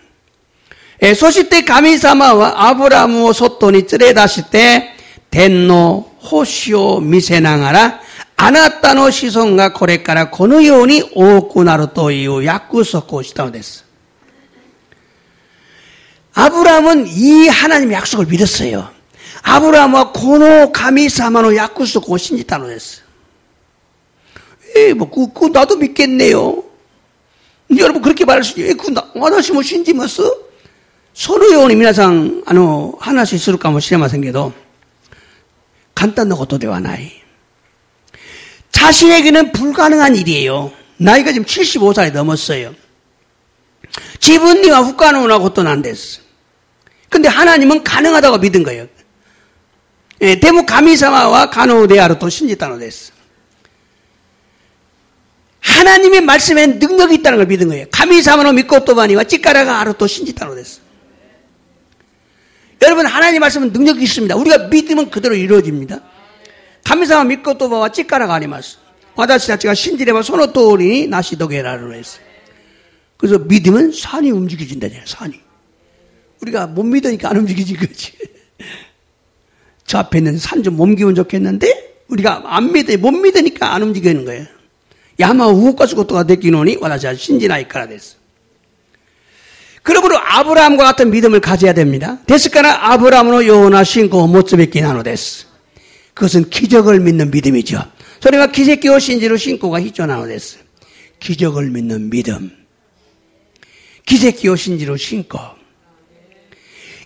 소시때 가미사마와 아브라함 소토니 쯔레다시때 덴노 호시오 미세나가라 아나타노 시손가 고레카라 고노요니 오쿠나루 또이유 약구소코 시다노 데스. 아브라함은 이 하나님의 약속을 믿었어요. 아브라함과 고노 가미사마노 약구소코 신지타노 데스. 그 나도 믿겠네요. 여러분 그렇게 말할 수 있어요. 와다시 뭐 신지마스? 소노요니 미나상 하나씩するかもしれませんけど 간단한 것도ではない. 자신에게는 불가능한 일이에요. 나이가 지금 75살이 넘었어요. 지분니와 후가노나 것도 난 됐어. 근데 하나님은 가능하다고 믿은 거예요. 데모 가미사마와 가노데아로 또 신지타노 됐어. 하나님의 말씀에 능력이 있다는 걸 믿은 거예요. 가미사마노 믿고 또바니와 찌까라가 아로 또 신지타노 됐어. 여러분 하나님 말씀은 능력이 있습니다. 우리가 믿으면 그대로 이루어집니다. 가미사마 믿고 또바와 찌까라가 아니마스. 와다시 자체가 신지레바 소노토리니 나시도게라로 했어요. 그래서 믿으면 산이 움직여진다잖아요. 산이. 우리가 못 믿으니까 안 움직이지 거지. 저 앞에 있는 산 좀 옮기면 좋겠는데 우리가 못 믿으니까 안 움직이는 거예요. 야마 우가스 것도가 되기노니 와다시 신지나이카라 됐어. 그러므로 아브라함과 같은 믿음을 가져야 됩니다. 데스카나 아브라함으로 요나 신고 못쓰베끼나노 데스. 그것은 기적을 믿는 믿음이죠. 소리가 기세키오 신지로 신고가 히조나노 데스. 기적을 믿는 믿음. 기세키오 신지로 신고.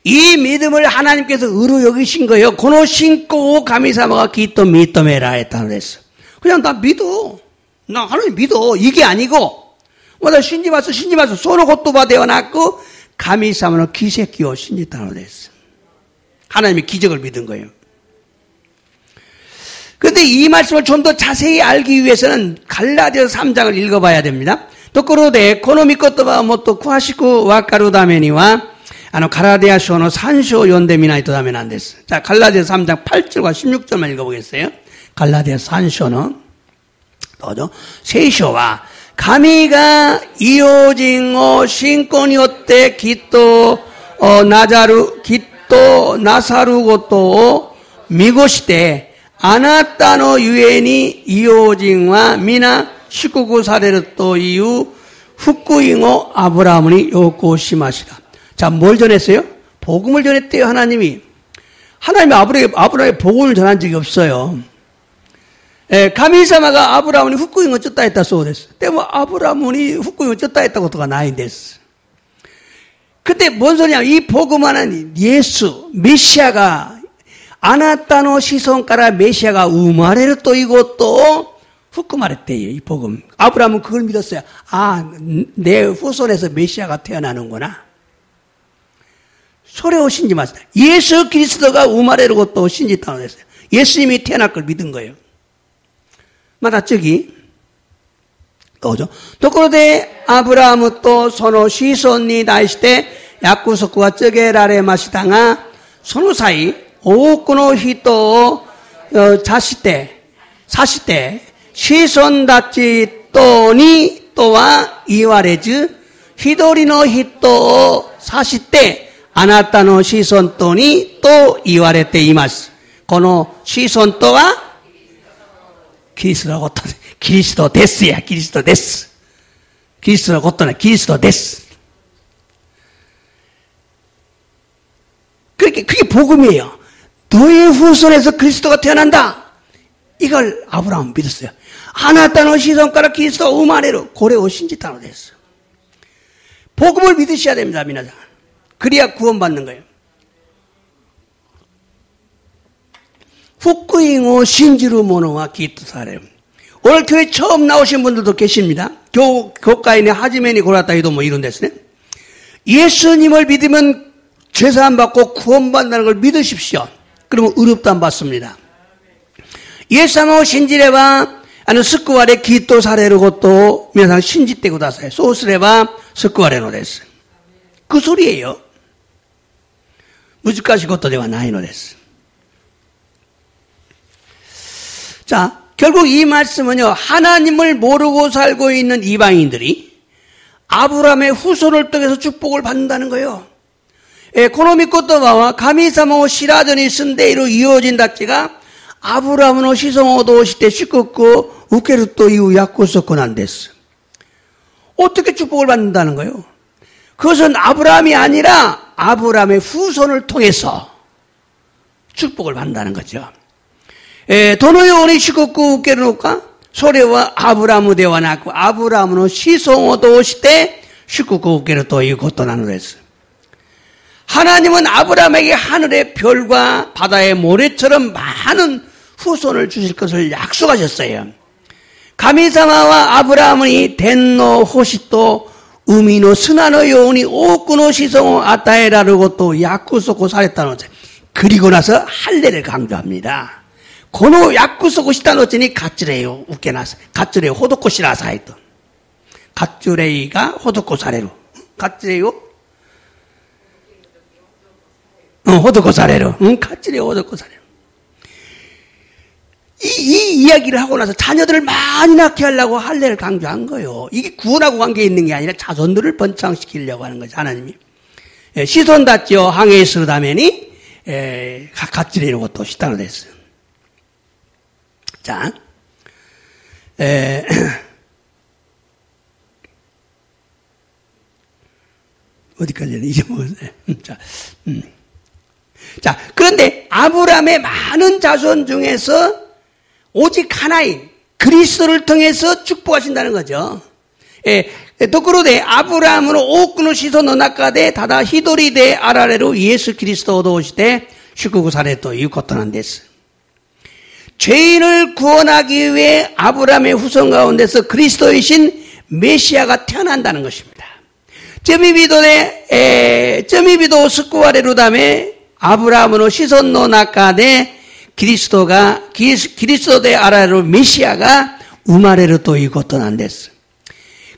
이 믿음을 하나님께서 의로 여기신 거예요. 고노 신고 가미사마가 기토 미토메라 했다노 데스. 그냥 나 믿어. 나 하나님 믿어. 이게 아니고 나 신지마스 소노 고토바 되어놨고 가미사마노 기세키오 신지타노 데스. 하나님의 기적을 믿은 거예요. 그런데 이 말씀을 좀 더 자세히 알기 위해서는 갈라디아서 3장을 읽어봐야 됩니다. 또코로데 코노미코토바 모토 쿠하시쿠 와카루 다메니와 갈라디아서의 3章読んでみないとダメなんです. 자, 갈라디아서 3장 8절과 16절만 읽어보겠어요. 갈라디아서 3章の どうぞ. 聖書は神が異邦人を信仰によってきっとなさることを見越してあなたのゆえに異邦人は皆祝福されるという福音をアブラハムに要求しました. 자, 뭘 전했어요? 복음을 전했대요, 하나님이. 하나님이 아브라함에 복음을 전한 적이 없어요. 가미사마가 아브라함이 후쿠잉을 어쩌다 했다 소됐어. 때문에 아브라함이 후쿠잉을 어쩌다 했다 것도가 나인데스. 그때 뭔 소리냐? 이 복음하는 예수, 메시아가 아나타노 시손가라 메시아가 우마레를 또 이것도 후쿠마랬대요, 이 복음. 아브라함은 그걸 믿었어요. 아, 내 후손에서 메시아가 태어나는구나. 소레오 신지 마세요. 예수 그리스도가 우마레를 것도 신지타노 됐어요. 예수님이 태어날 걸 믿은 거예요. 맞아, 저기. 또죠. ところで、アブラハムとその子孫に対して、約束は告げられましたが、その際、多くの人を刺して、子孫たちとにとは言われず、一人の人を刺して、あなたの子孫とにと言われています。この子孫とは、キリストのことで、キリストですや、キリストです。キリストのことはキリストです. 그게 복음이에요. 너의 후손에서 그리스도가 태어난다. 이걸 아브라함은 믿었어요. 아나타노 시손가라 그리스도 우마레로 고레오 신지타노 됐어. 복음을 믿으셔야 됩니다, 미나자. 그래야 구원받는 거예요. 후쿠잉오 신지루 모노와 기토사레. 오늘 교회 처음 나오신 분들도 계십니다. 교가인의 하지메니 고라타이도 뭐 이런 데서네. 예수님을 믿으면 죄사함 받고 구원받는다는 걸 믿으십시오. 그러면 의롭다함 받습니다. 예수님을 신지레바 아는 스쿠와레 기토사레로 것도皆さん 신지때 구다사요. 소스레바 스쿠와레노 데스. 그 소리예요. 무지까지 것도 되와 나이노 데스. 자, 결국 이 말씀은요, 하나님을 모르고 살고 있는 이방인들이 아브라함의 후손을 통해서 축복을 받는다는 거예요. 고노미코토바와 가미사모 시라전이 쓴데이로 이어진 닷지가 아브라함의 시성오도 시대 시끄고 우케르토 이후 약고서고 난데스. 어떻게 축복을 받는다는 거예요? 그것은 아브라함이 아니라 아브라함의 후손을 통해서 축복을 받는다는 거죠. 도노요원이 시끄고 우케르노까 소레와 아브라함의 대화 나고 아브라함의 시성오도 시대 시끄고 우케르토 이것도 나누랬어. 하나님은 아브라함에게 하늘의 별과 바다의 모래처럼 많은 후손을 주실 것을 약속하셨어요. 가미사마와 아브라함이 덴노 호시토 우미노 스나노 요원이 오꾸노 시성오 아타에라르고 또 야쿠소고 살했다는 거죠. 그리고 나서 할례를 강조합니다. 고노 야쿠소고 시다노치니 가츠레요 웃게나서 가츠레요 호도코시라사 했던 가츠레이가 호도코사레로 가츠레요 호도코사레로 가츠레요 호도코사레로 이 이야기를 하고 나서 자녀들을 많이 낳게 하려고 할례를 강조한 거예요. 이게 구원하고 관계 있는 게 아니라 자손들을 번창시키려고 하는 거죠, 하나님이. 시손 닿죠, 항해스로 다면이, 가츠레이로 것도 시다노 됐어요. 자, 어디까지는 잊어먹었어요. 자, 그런데 아브라함의 많은 자손 중에서 오직 하나인 그리스도를 통해서 축복하신다는 거죠. 또 그러되 아브라함으로 오꾸노 시소노 나카데 다다 히도리데 아라레로 예수 그리스도도 오시되 슈쿠구 사레도 이웃것도난 데스. 죄인을 구원하기 위해 아브라함의 후손 가운데서 그리스도이신 메시아가 태어난다는 것입니다. 쩌미비도 스쿠와레로 다음에 아브라함으로 시손노 나카데 그리스도데 아라로 메시아가 우마레로 또 이것도 안 됐어.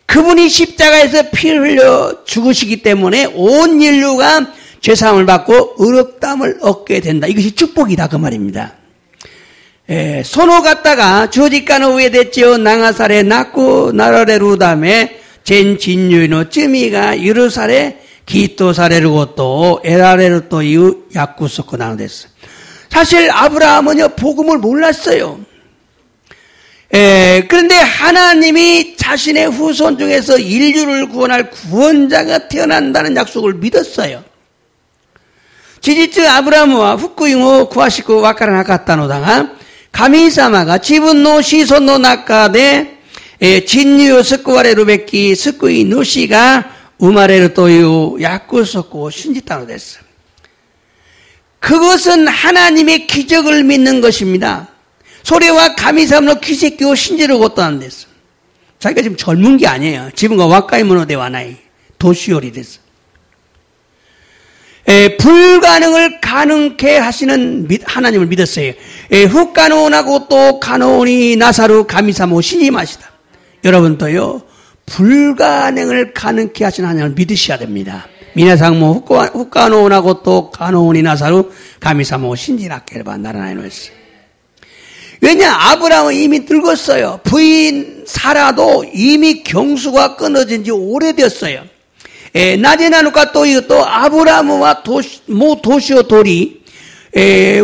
그분이 십자가에서 피를 흘려 죽으시기 때문에 온 인류가 죄사함을 받고 의롭다함을 얻게 된다. 이것이 축복이다 그 말입니다. 소노 갔다가 조직가노 우에 됐지요. 나가사레 낳고 나라레루 다음에 젠 진유이노 쯔미가 유르사레 기토사레르고 또 에라레르 또 이후 야쿠소코 나노됐어. 사실 아브라함은요 복음을 몰랐어요. 그런데 하나님이 자신의 후손 중에서 인류를 구원할 구원자가 태어난다는 약속을 믿었어요. 지지츠 아브라함과 후쿠잉오 구하시고 와카라 나카타노다가 가미사마가 지분노 시손노 나카데 진유 스쿠와레루 베키 스쿠이 누시가 우마레르 또유 야쿠소코 신지타노 됐어. 그것은 하나님의 기적을 믿는 것입니다. 소리와 가미사마로 기색교 신지를 곧다는 데서. 자기가 지금 젊은 게 아니에요. 지금과 와카이모노 대와나이 도시요리 됐어. 불가능을 가능케 하시는 하나님을 믿었어요. 훅가노온하고 또 가노온이 나사루 가미사모 신임하시다. 여러분도요 불가능을 가능케 하시는 하나님을 믿으셔야 됩니다. 미나상모 훅가노온하고 또 가노온이 나사루 가미사모 신지나케르바 나라나이노했어요. 왜냐 아브라함은 이미 늙었어요. 부인 사라도 이미 경수가 끊어진 지 오래됐어요. 낮에 나누까 또 이것도 아브라함과 도시오 돌이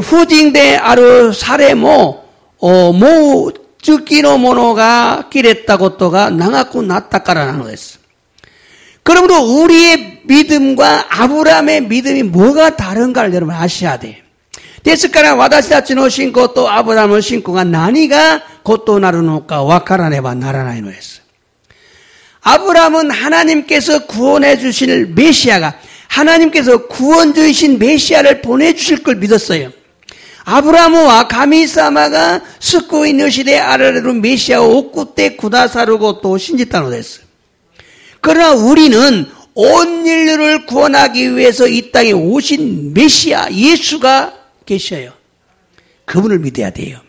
후징대 아르 사레모 모 쯔기노 모노가 끼랬다고 또가 나가고 났다까라 나누었어. 그러므로 우리의 믿음과 아브라함의 믿음이 뭐가 다른가를 여러분 아셔야 돼. 데스카라 와다시다치노 신고 또 아브라함의 신고가 나니가 곧또 나르노까 와카라네바 나라나이노 했어. 아브라함은 하나님께서 구원해 주실 메시아가 하나님께서 구원주이신 메시아를 보내주실 걸 믿었어요. 아브라함과 가미사마가 스쿠이 노시대 아라레로 메시아 오쿠테 구다사르고 또 신짓다노 됐어요. 그러나 우리는 온 인류를 구원하기 위해서 이 땅에 오신 메시아 예수가 계셔요. 그분을 믿어야 돼요.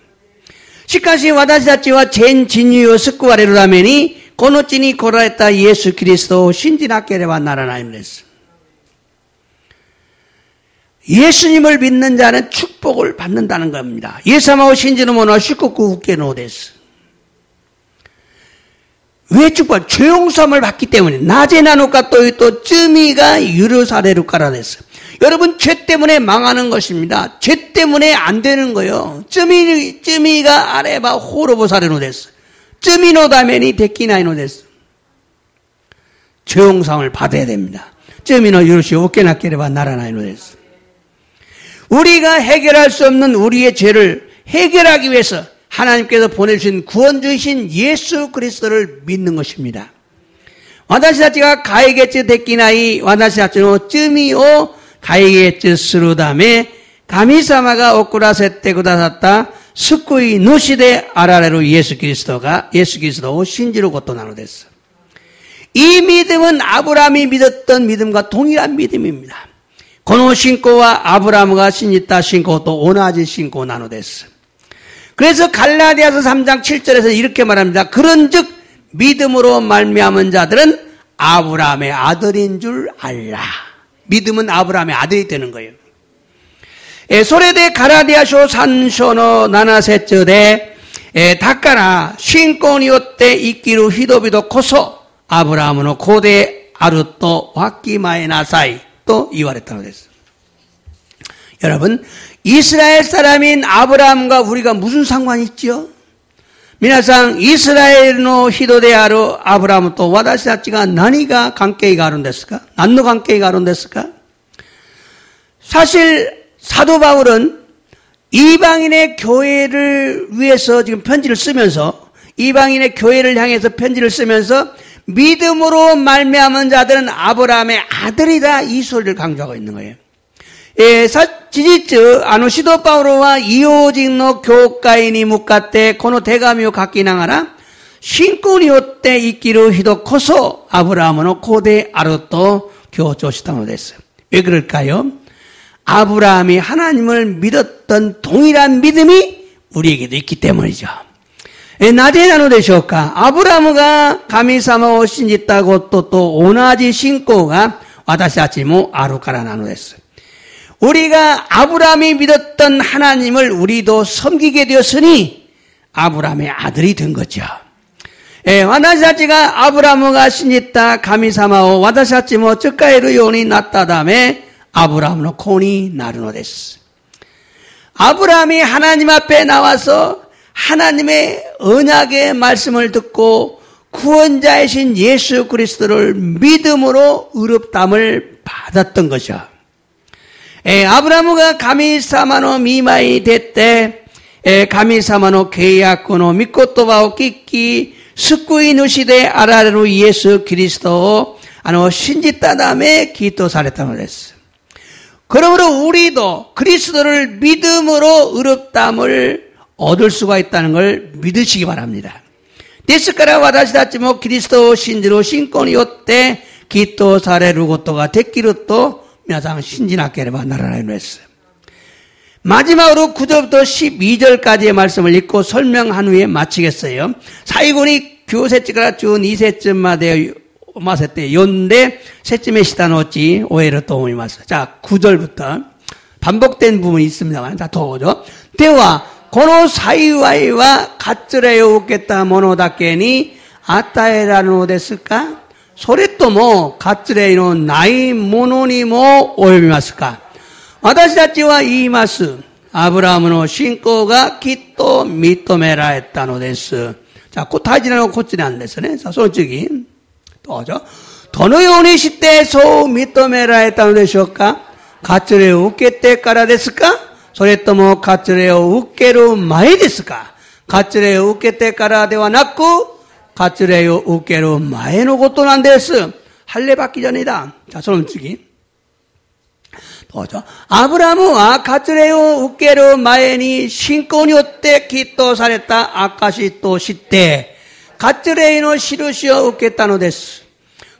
시카시 와다시다치와 젠 진유요 스쿠와레로 라면이 고노치니 고라했다 예수 그리스도 신진학계레와 나라나임 됐어. 예수님을 믿는 자는 축복을 받는다는 겁니다. 예사마오 신지는 모노 시코쿠 후케노 됐어. 왜 축복? 죄용서함을 받기 때문에 낮에 나누까 또 쯔미가 유르사레로 깔아냈어요. 여러분 죄 때문에 망하는 것입니다. 죄 때문에 안 되는 거예요. 쯔미가 아레바 호로보사레노 됐어요. 쯔미노 다면이 데키나이노 됐어요. 죄용서함을 받아야 됩니다. 쯔미노 유르시 오케나케레바 나라나이노 됐어요. 우리가 해결할 수 없는 우리의 죄를 해결하기 위해서 하나님께서 보내주신 구원주이신 예수 그리스도를 믿는 것입니다. 와다시다치가 가이게츠 데키나이 와다시다치노 쯔미오 가이게츠 스루다메 가미사마가 오쿠라세테 구다샀다 스쿠이 노시데 아라레로 예수 그리스도 신지로 고토 나노됐어. 이 믿음은 아브라함이 믿었던 믿음과 동일한 믿음입니다. 고노 신고와 아브라함과 신짓다 신고 또 오나지 신고 나노됐어. 그래서 갈라디아서 3장 7절에서 이렇게 말합니다. 그런즉 믿음으로 말미암은 자들은 아브라함의 아들인 줄 알라. 믿음은 아브라함의 아들이 되는 거예요. 소레데 가라디아쇼 산쇼노 나나세츠데 다카라 신고니요때 이끼루 히도비도 코소 아브라함은 고대 아루토 와키마에 나사이 또 이와랬다고 됐어요. 여러분 이스라엘 사람인 아브라함과 우리가 무슨 상관이 있죠? 미나상 이스라엘노 히도데아로 아브라함 또 와다시다치가 나니가 관계가 아룬데스까? 난노 관계가 아룬데스까? 사실 사도 바울은 이방인의 교회를 위해서 지금 편지를 쓰면서 이방인의 교회를 향해서 편지를 쓰면서 믿음으로 말미암은 자들은 아브라함의 아들이다 이 소리를 강조하고 있는 거예요. 지지츠 시도 바오로와 이오직노 교과인이 묵가때 코노 대가미오 각기나가라 신고니오때 이끼루 히도 코소 아브라함은 고대 아루토 교조시타노 됐어요. 왜 그럴까요? 아브라함이 하나님을 믿었던 동일한 믿음이 우리에게도 있기 때문이죠. 나데나노 되쇼까 아브라함가 가미사마오 신짓다고 또 오나지 신고가 와다시아치모 아루카라 나노 됐어요. 우리가 아브라함이 믿었던 하나님을 우리도 섬기게 되었으니 아브라함의 아들이 된 거죠. 와다시아치가 아브라함가 신짓다 가미사마오 와다시아치모 쯔카에르 요니 났다 다음에 아브라함의 콘이 나르노 됐어. 아브라함이 하나님 앞에 나와서 하나님의 언약의 말씀을 듣고 구원자이신 예수 그리스도를 믿음으로 의롭다함을 받았던 거죠. 아브라함가 가미사마노 미마이 됐대 가미사마노 계약코노 미코토바오 끼끼 스쿠이 누시데 아라레로 예수 그리스도 신짓다담에 기도사랬다고 그랬어. 그러므로 우리도 그리스도를 믿음으로 의롭다함을 얻을 수가 있다는 걸 믿으시기 바랍니다. 데스카라 와다시다치모 그리스도 신지로 신권이 요때 기도사레루고토가 데끼루또 미나상 신진학계레바 나라라이노 했어요. 마지막으로 9절부터 12절까지의 말씀을 읽고 설명한 후에 마치겠어요. 사이고니 교세찌가라 준 이세쯤마대 마세때 연대 세쯤에 시다노치 오해를 또 오미마스. 자, 9절부터 반복된 부분이 있습니다만, 자, 더 오죠. 대와 고노 사이와이와 가츠레요 웃겠다 모노다케니 아따에라노 데스까? 소레또 뭐 가츠레이노 나이 모노니 뭐 오미마스까? 와다시다치와 이마스 아브라함의 신고가 기또 미토메라 했다노 데스. 자, 코타지나노 코츠네 안 데스네. 자, 솔직히. 또죠. 도노요니 시대 소 미토메라 했다노 데쇼까? 가츠레요 웃겠대 까라 데스까? 소레또 뭐 가츠레요 웃게루 마이 데스까? 가츠레요 웃겠대 까라 데와 났고 가츠레요 웃게루 마에노 고토 난 데스. 할례 받기 전이다. 자, 솔직히. 또죠. 아브라함은 가츠레요 우케로 마에니 신권이 요때 기또 사랬다 아까시 또 시때 가츠레이노 시루시오 우케타노 데스.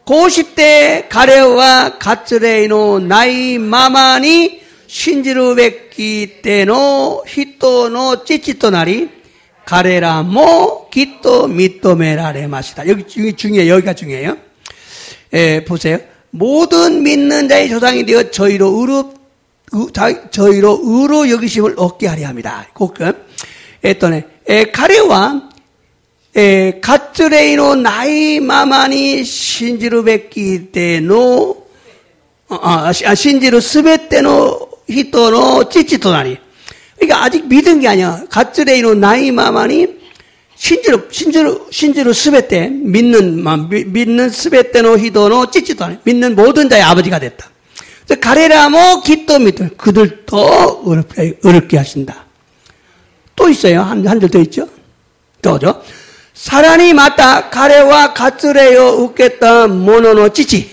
고 시때 가레와 가츠레이노 나이 마마니 신지루 뵙기 때노 히토노 찌찌또 나리 가레라 모 기또 미토메라레 마시다. 여기 중요해요. 여기가 중요해요. 보세요. 모든 믿는 자의 조상이 되어 저희로 의로 여기심을 얻게 하려 합니다. 가레와 가츠레이노 나이 마마니 신지루 뵙기 때노 신지루 스베 때노 히토노 찌찌토나니. 그러니까 아직 믿은 게 아니야. 가츠레이노 나이 마마니 신지루 스베 때 믿는 스베 때노 히토노 찌찌토나니. 믿는 모든 자의 아버지가 됐다. 가레라모 기또 믿음 그들도 어렵게 하신다. 또 있어요. 한 줄 더 있죠. 또죠. 사란이 맞다 가레와 가츠레요 웃겠다 모노노 찌찌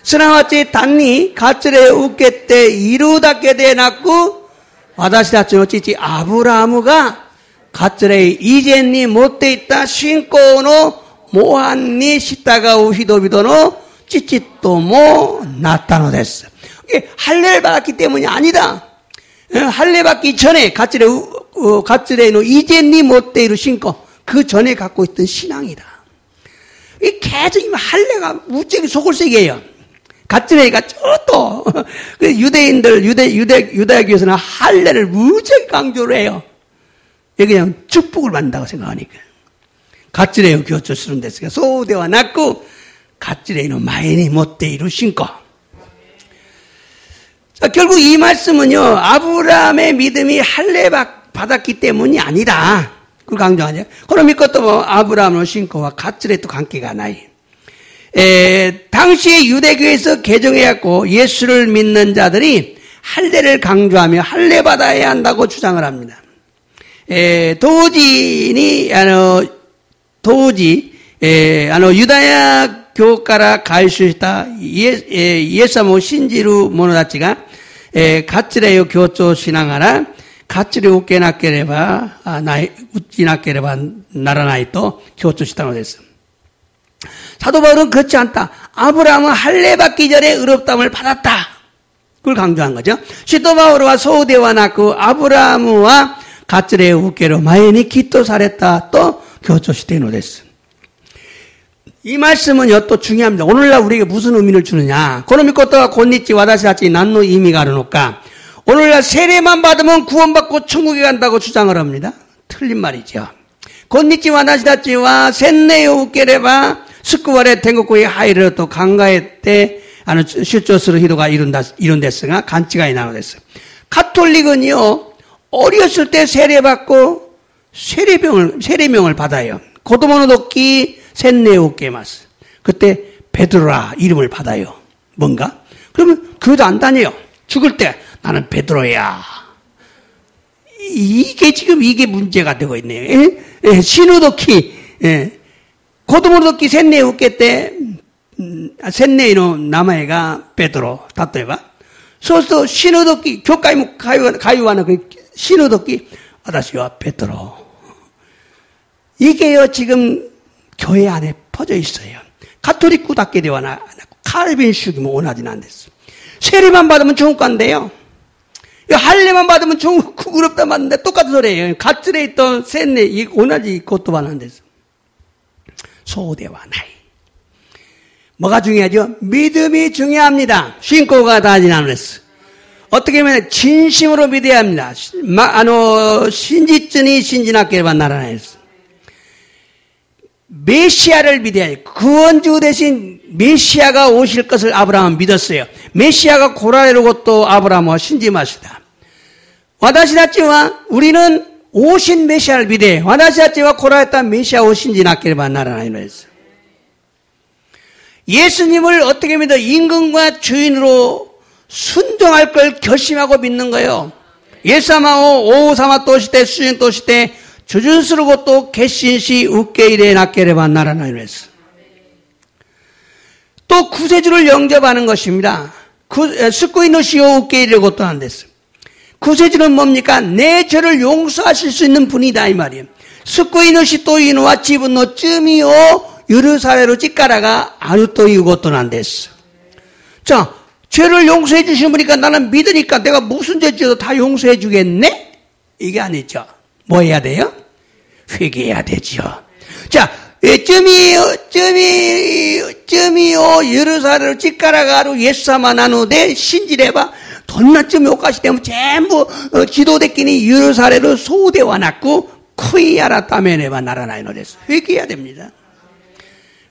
스나와치 단니 가츠레요 웃겠대 이루다게 돼 낳고 와다시다치노 찌찌 아브라함가 가츠레이 이젠니 못돼 있다 신고노 모한니 시다가우 히도비도노 찌찌또 모 나타노 됐어. 이게 할례를 받았기 때문이 아니다. 할례 받기 전에 가츠레이노 이젠니 못돼 이루 신고 그 전에 갖고 있던 신앙이다. 이 계속 할례가 무지하게 속을색이에요. 가츠레이가 또 유대인들 유대교에서는 할례를 무지하게 강조를 해요. 이게 그냥 축복을 받는다고 생각하니까. 가츠레이 교조 쓰는 데서 소대와 낳고 가츠레이는 마에니 못돼 이루 신고. 자, 결국 이 말씀은요 아브라함의 믿음이 할례 받았기 때문이 아니다. 그걸 강조하냐. 그럼 이것도 아브라함의 신고와 가츠레이 또 관계가 나이. 당시에 유대교에서 개정해갖고 예수를 믿는 자들이 할례를 강조하며 할례 받아야 한다고 주장을 합니다. 유다야 교가라 가이슈시다 예사모 신지루 모노다치가 가츠레요 교조 신앙하라 가츠레 웃게 낫게레바 웃지 낫게레바 나라나이 또 교조시다노 됐어. 사도 바울은 그렇지 않다. 아브라함은 할례 받기 전에 의롭다함을 받았다. 그걸 강조한 거죠. 시도 바울과 소우대와 낳고 아브라함과 가츠레 웃게로 마에니 기또 사랬다 또 교조시대노 됐어. 이 말씀은요 또 중요합니다. 오늘날 우리에게 무슨 의미를 주느냐. 그놈이 것도가 곤니치 와다시다치 난노 의미가 아르노까. 오늘날 세례만 받으면 구원받고 천국에 간다고 주장을 합니다. 틀린 말이죠. 곤니치 와다시다치와 센네요 웃게레바 스쿠와레 ten국구의 하이를 또 강가에 때 슈초스로 히도가 이룬댔으나 간치가 나오됐어요. 가톨릭은요 어렸을 때 세례받고 세례명을 받아요. 고도모노도끼 센네오케마스. 그때 베드로라 이름을 받아요. 뭔가? 그러면 교회도 안 다녀요. 죽을 때 나는 베드로야. 이게 문제가 되고 있네요. 신우도끼 고도모노도끼 센네오케 때 센네이노 나마에가 베드로 다토에바. 소스도 신우도끼 교과이 가유하는 그 신우도끼 아다시와 베드로. 이게요 지금 교회 안에 퍼져 있어요. 가톨릭 구닥게 되거나 칼빈식이면 원하지는 않댔어. 세례만 받으면 천국 간대요. 할례만 받으면 천국 의롭다 받는데 똑같은 소리예요. 가츠레 있던 셋네 이 원하지 그것도 안 됐어. 소대와 나이. 뭐가 중요하죠? 믿음이 중요합니다. 신고가 다하진 않았어. 어떻게 하면 진심으로 믿어야 합니다. 신지증이 신진학계를 만나라 했어. 메시아를 믿어야 해요. 구원주 대신 메시아가 오실 것을 아브라함은 믿었어요. 메시아가 고라레로 또 아브라함과 신지마시다. 와다시다치와 우리는 오신 메시아를 믿어요. 와다시다치와 고라레다 메시아 오신지 낫기를 만나라 이랬어요. 예수님을 어떻게 믿어? 임금과 주인으로 순종할 걸 결심하고 믿는 거예요. 예사마오 오사마 또시대 수인 또시대 주준스르고 또 개신시 웃게이레 낫게레 만나라나 이랬어. 또 구세주를 영접하는 것입니다. 救い主を受け入れることなんです。구세주는 뭡니까? 내 죄를 용서하실 수 있는 분이다 이 말이에요. 救い主というのは自分の罪を許される力があるということなんです。 자, 죄를 용서해 주신 분이니까 나는 믿으니까 내가 무슨 죄 지어도 다 용서해 주겠네? 이게 아니죠. 뭐 해야 돼요? 회개해야 되죠. 자, 점이요 예루살렘 찌까라가로 예수様なので信じればどんな罪を犯しても全部自動的に許されるそうではなく悔い改めねばならないのです。 회개해야 됩니다.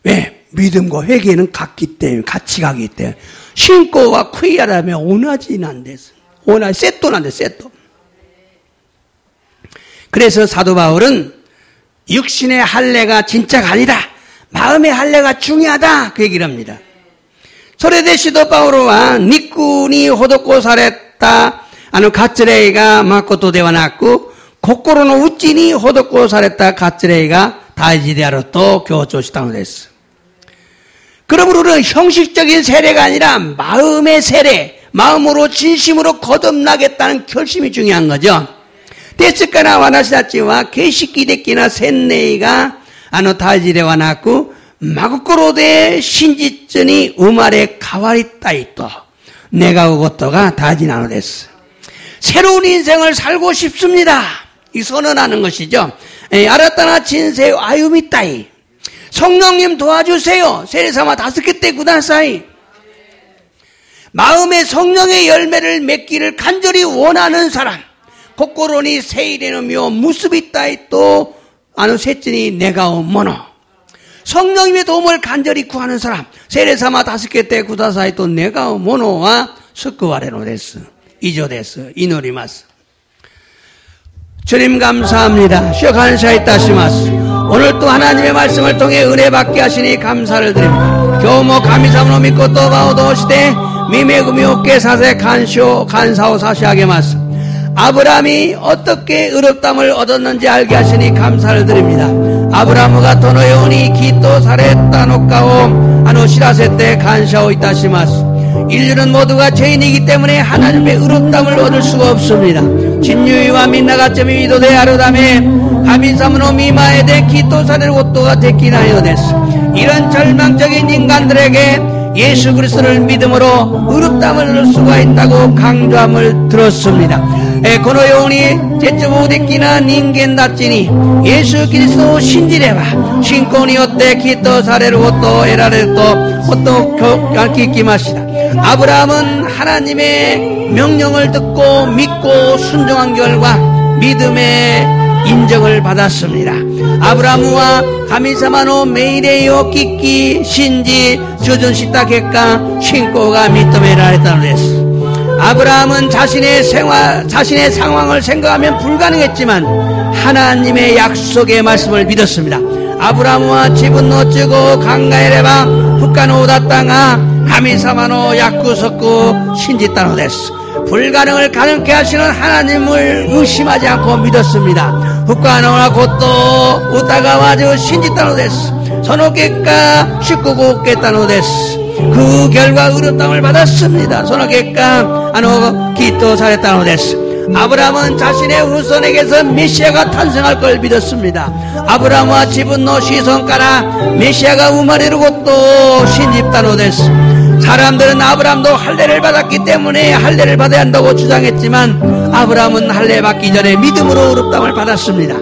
왜? 믿음과 회개는 같기 때문에 같이 가기 때문에 신고와悔い改めは同じなんです. 세트なんです. 세트. 그래서 사도 바울은 육신의 할례가 진짜가 아니다. 마음의 할례가 중요하다. 그 얘기를 합니다. それで使徒パウロは肉に施された割礼が誠ではなく心の内に施された割礼が大事であると強調したのです. 그러므로는 형식적인 세례가 아니라 마음의 세례, 마음으로 진심으로 거듭나겠다는 결심이 중요한 거죠. ですから私たちは形式的な洗礼が大事ではなく真心で真実に生まれ変わりたいと願うことが大事なのです. 새로운 인생을 살고 싶습니다. 이 선언하는 것이죠. 新たな人生を歩みたい. 성령님 도와주세요. 세례사마 助けてください. 마음의 성령의 열매를 맺기를 간절히 원하는 사람. 心に聖霊の実を結びたいと切に願う者. 성령님의 도움을 간절히 구하는 사람. 세례사마 助けてくださいと願う者は救われるのです. 이조です.祈ります. 주님 감사합니다. 주여 감사했다시마스. 오늘 또 하나님의 말씀을 통해 은혜 받게 하시니 감사를 드립니다. 교모 감사함으로 믿고 또 바오도시되 미매금이 없게 사세 간사오 사시하게 마스. 아브라함이 어떻게 의롭다함을 얻었는지 알게 하시니 감사를 드립니다. 아브라함과 도노요니 기토 사레타 노카오 시라세테 간사오 이타시마스. 인류는 모두가 죄인이기 때문에 하나님의 의롭다함을 얻을 수가 없습니다. 진유이와 민나가점이 위도되 아르다메 하민사무노 미마에데 기토사를 옷도가 데키나요 데스. 이런 절망적인 인간들에게 예수 그리스도를 믿음으로 의롭다함을 얻을 수가 있다고 강조함을 들었습니다. 고노요니 제츠보데키나 닌겐 다치니 예수 그리스도 신지레바 신권이 어때 기토사를 옷도 에라레도 옷도 교기마시다. 아브라함은 하나님의 명령을 듣고 믿고 순종한 결과 믿음의 인정을 받았습니다. 아브라함과 가미사마노 메이레요 끼끼 신지 주준시다 객가 신고가 믿음에라 했다는 데스. 아브라함은 자신의 상황을 생각하면 불가능했지만 하나님의 약속의 말씀을 믿었습니다. 아브라함과 집은 어쩌고 강가에레바 북가노다 땅아 하미사마노 야쿠석구 신지따노 데스. 불가능을 가능케 하시는 하나님을 의심하지 않고 믿었습니다. 북가노나 곧도 우타가 와주 신지따노 데스. 선호객가 식구고 깼다노 데스. 그 결과 의롭다함을 받았습니다. 선호객가 기토 사랬다노 데스. 아브라함은 자신의 후손에게서 메시아가 탄생할 걸 믿었습니다. 아브라함과 집은노 시선가라 메시아가 우마레르고 또 신집다노 데스. 사람들은 아브라함도 할례를 받았기 때문에 할례를 받아야 한다고 주장했지만 아브라함은 할례 받기 전에 믿음으로 의롭다함을 받았습니다.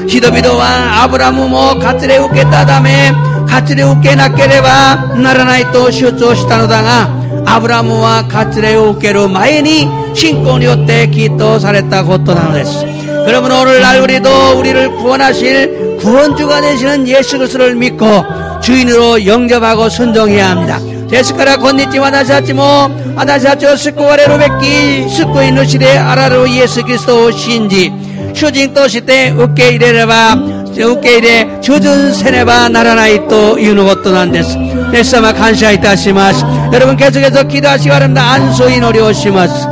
히도비도와 아브라함은 가츠레 웃겠다다메 가츠레 웃게 낫게레바 나라나이 또 시오초시타노다가 아브라함과 가츠레 웃게로 마에니 신권이 어때 기도 사랬다고 또 나누었어. 그러면 오늘날 우리도 우리를 구원하실 구원주가 되시는 예수 그리스도를 믿고 주인으로 영접하고 순종해야 합니다. ですから今日私たちも私たちを救われるべき救い主であられるイエス・キリストを信じ主人として受け入れ従順せねばならないということなんです。イエス様感謝いたします。여러분 계속해서 기도하시기 바랍니다. 안수祈りをします。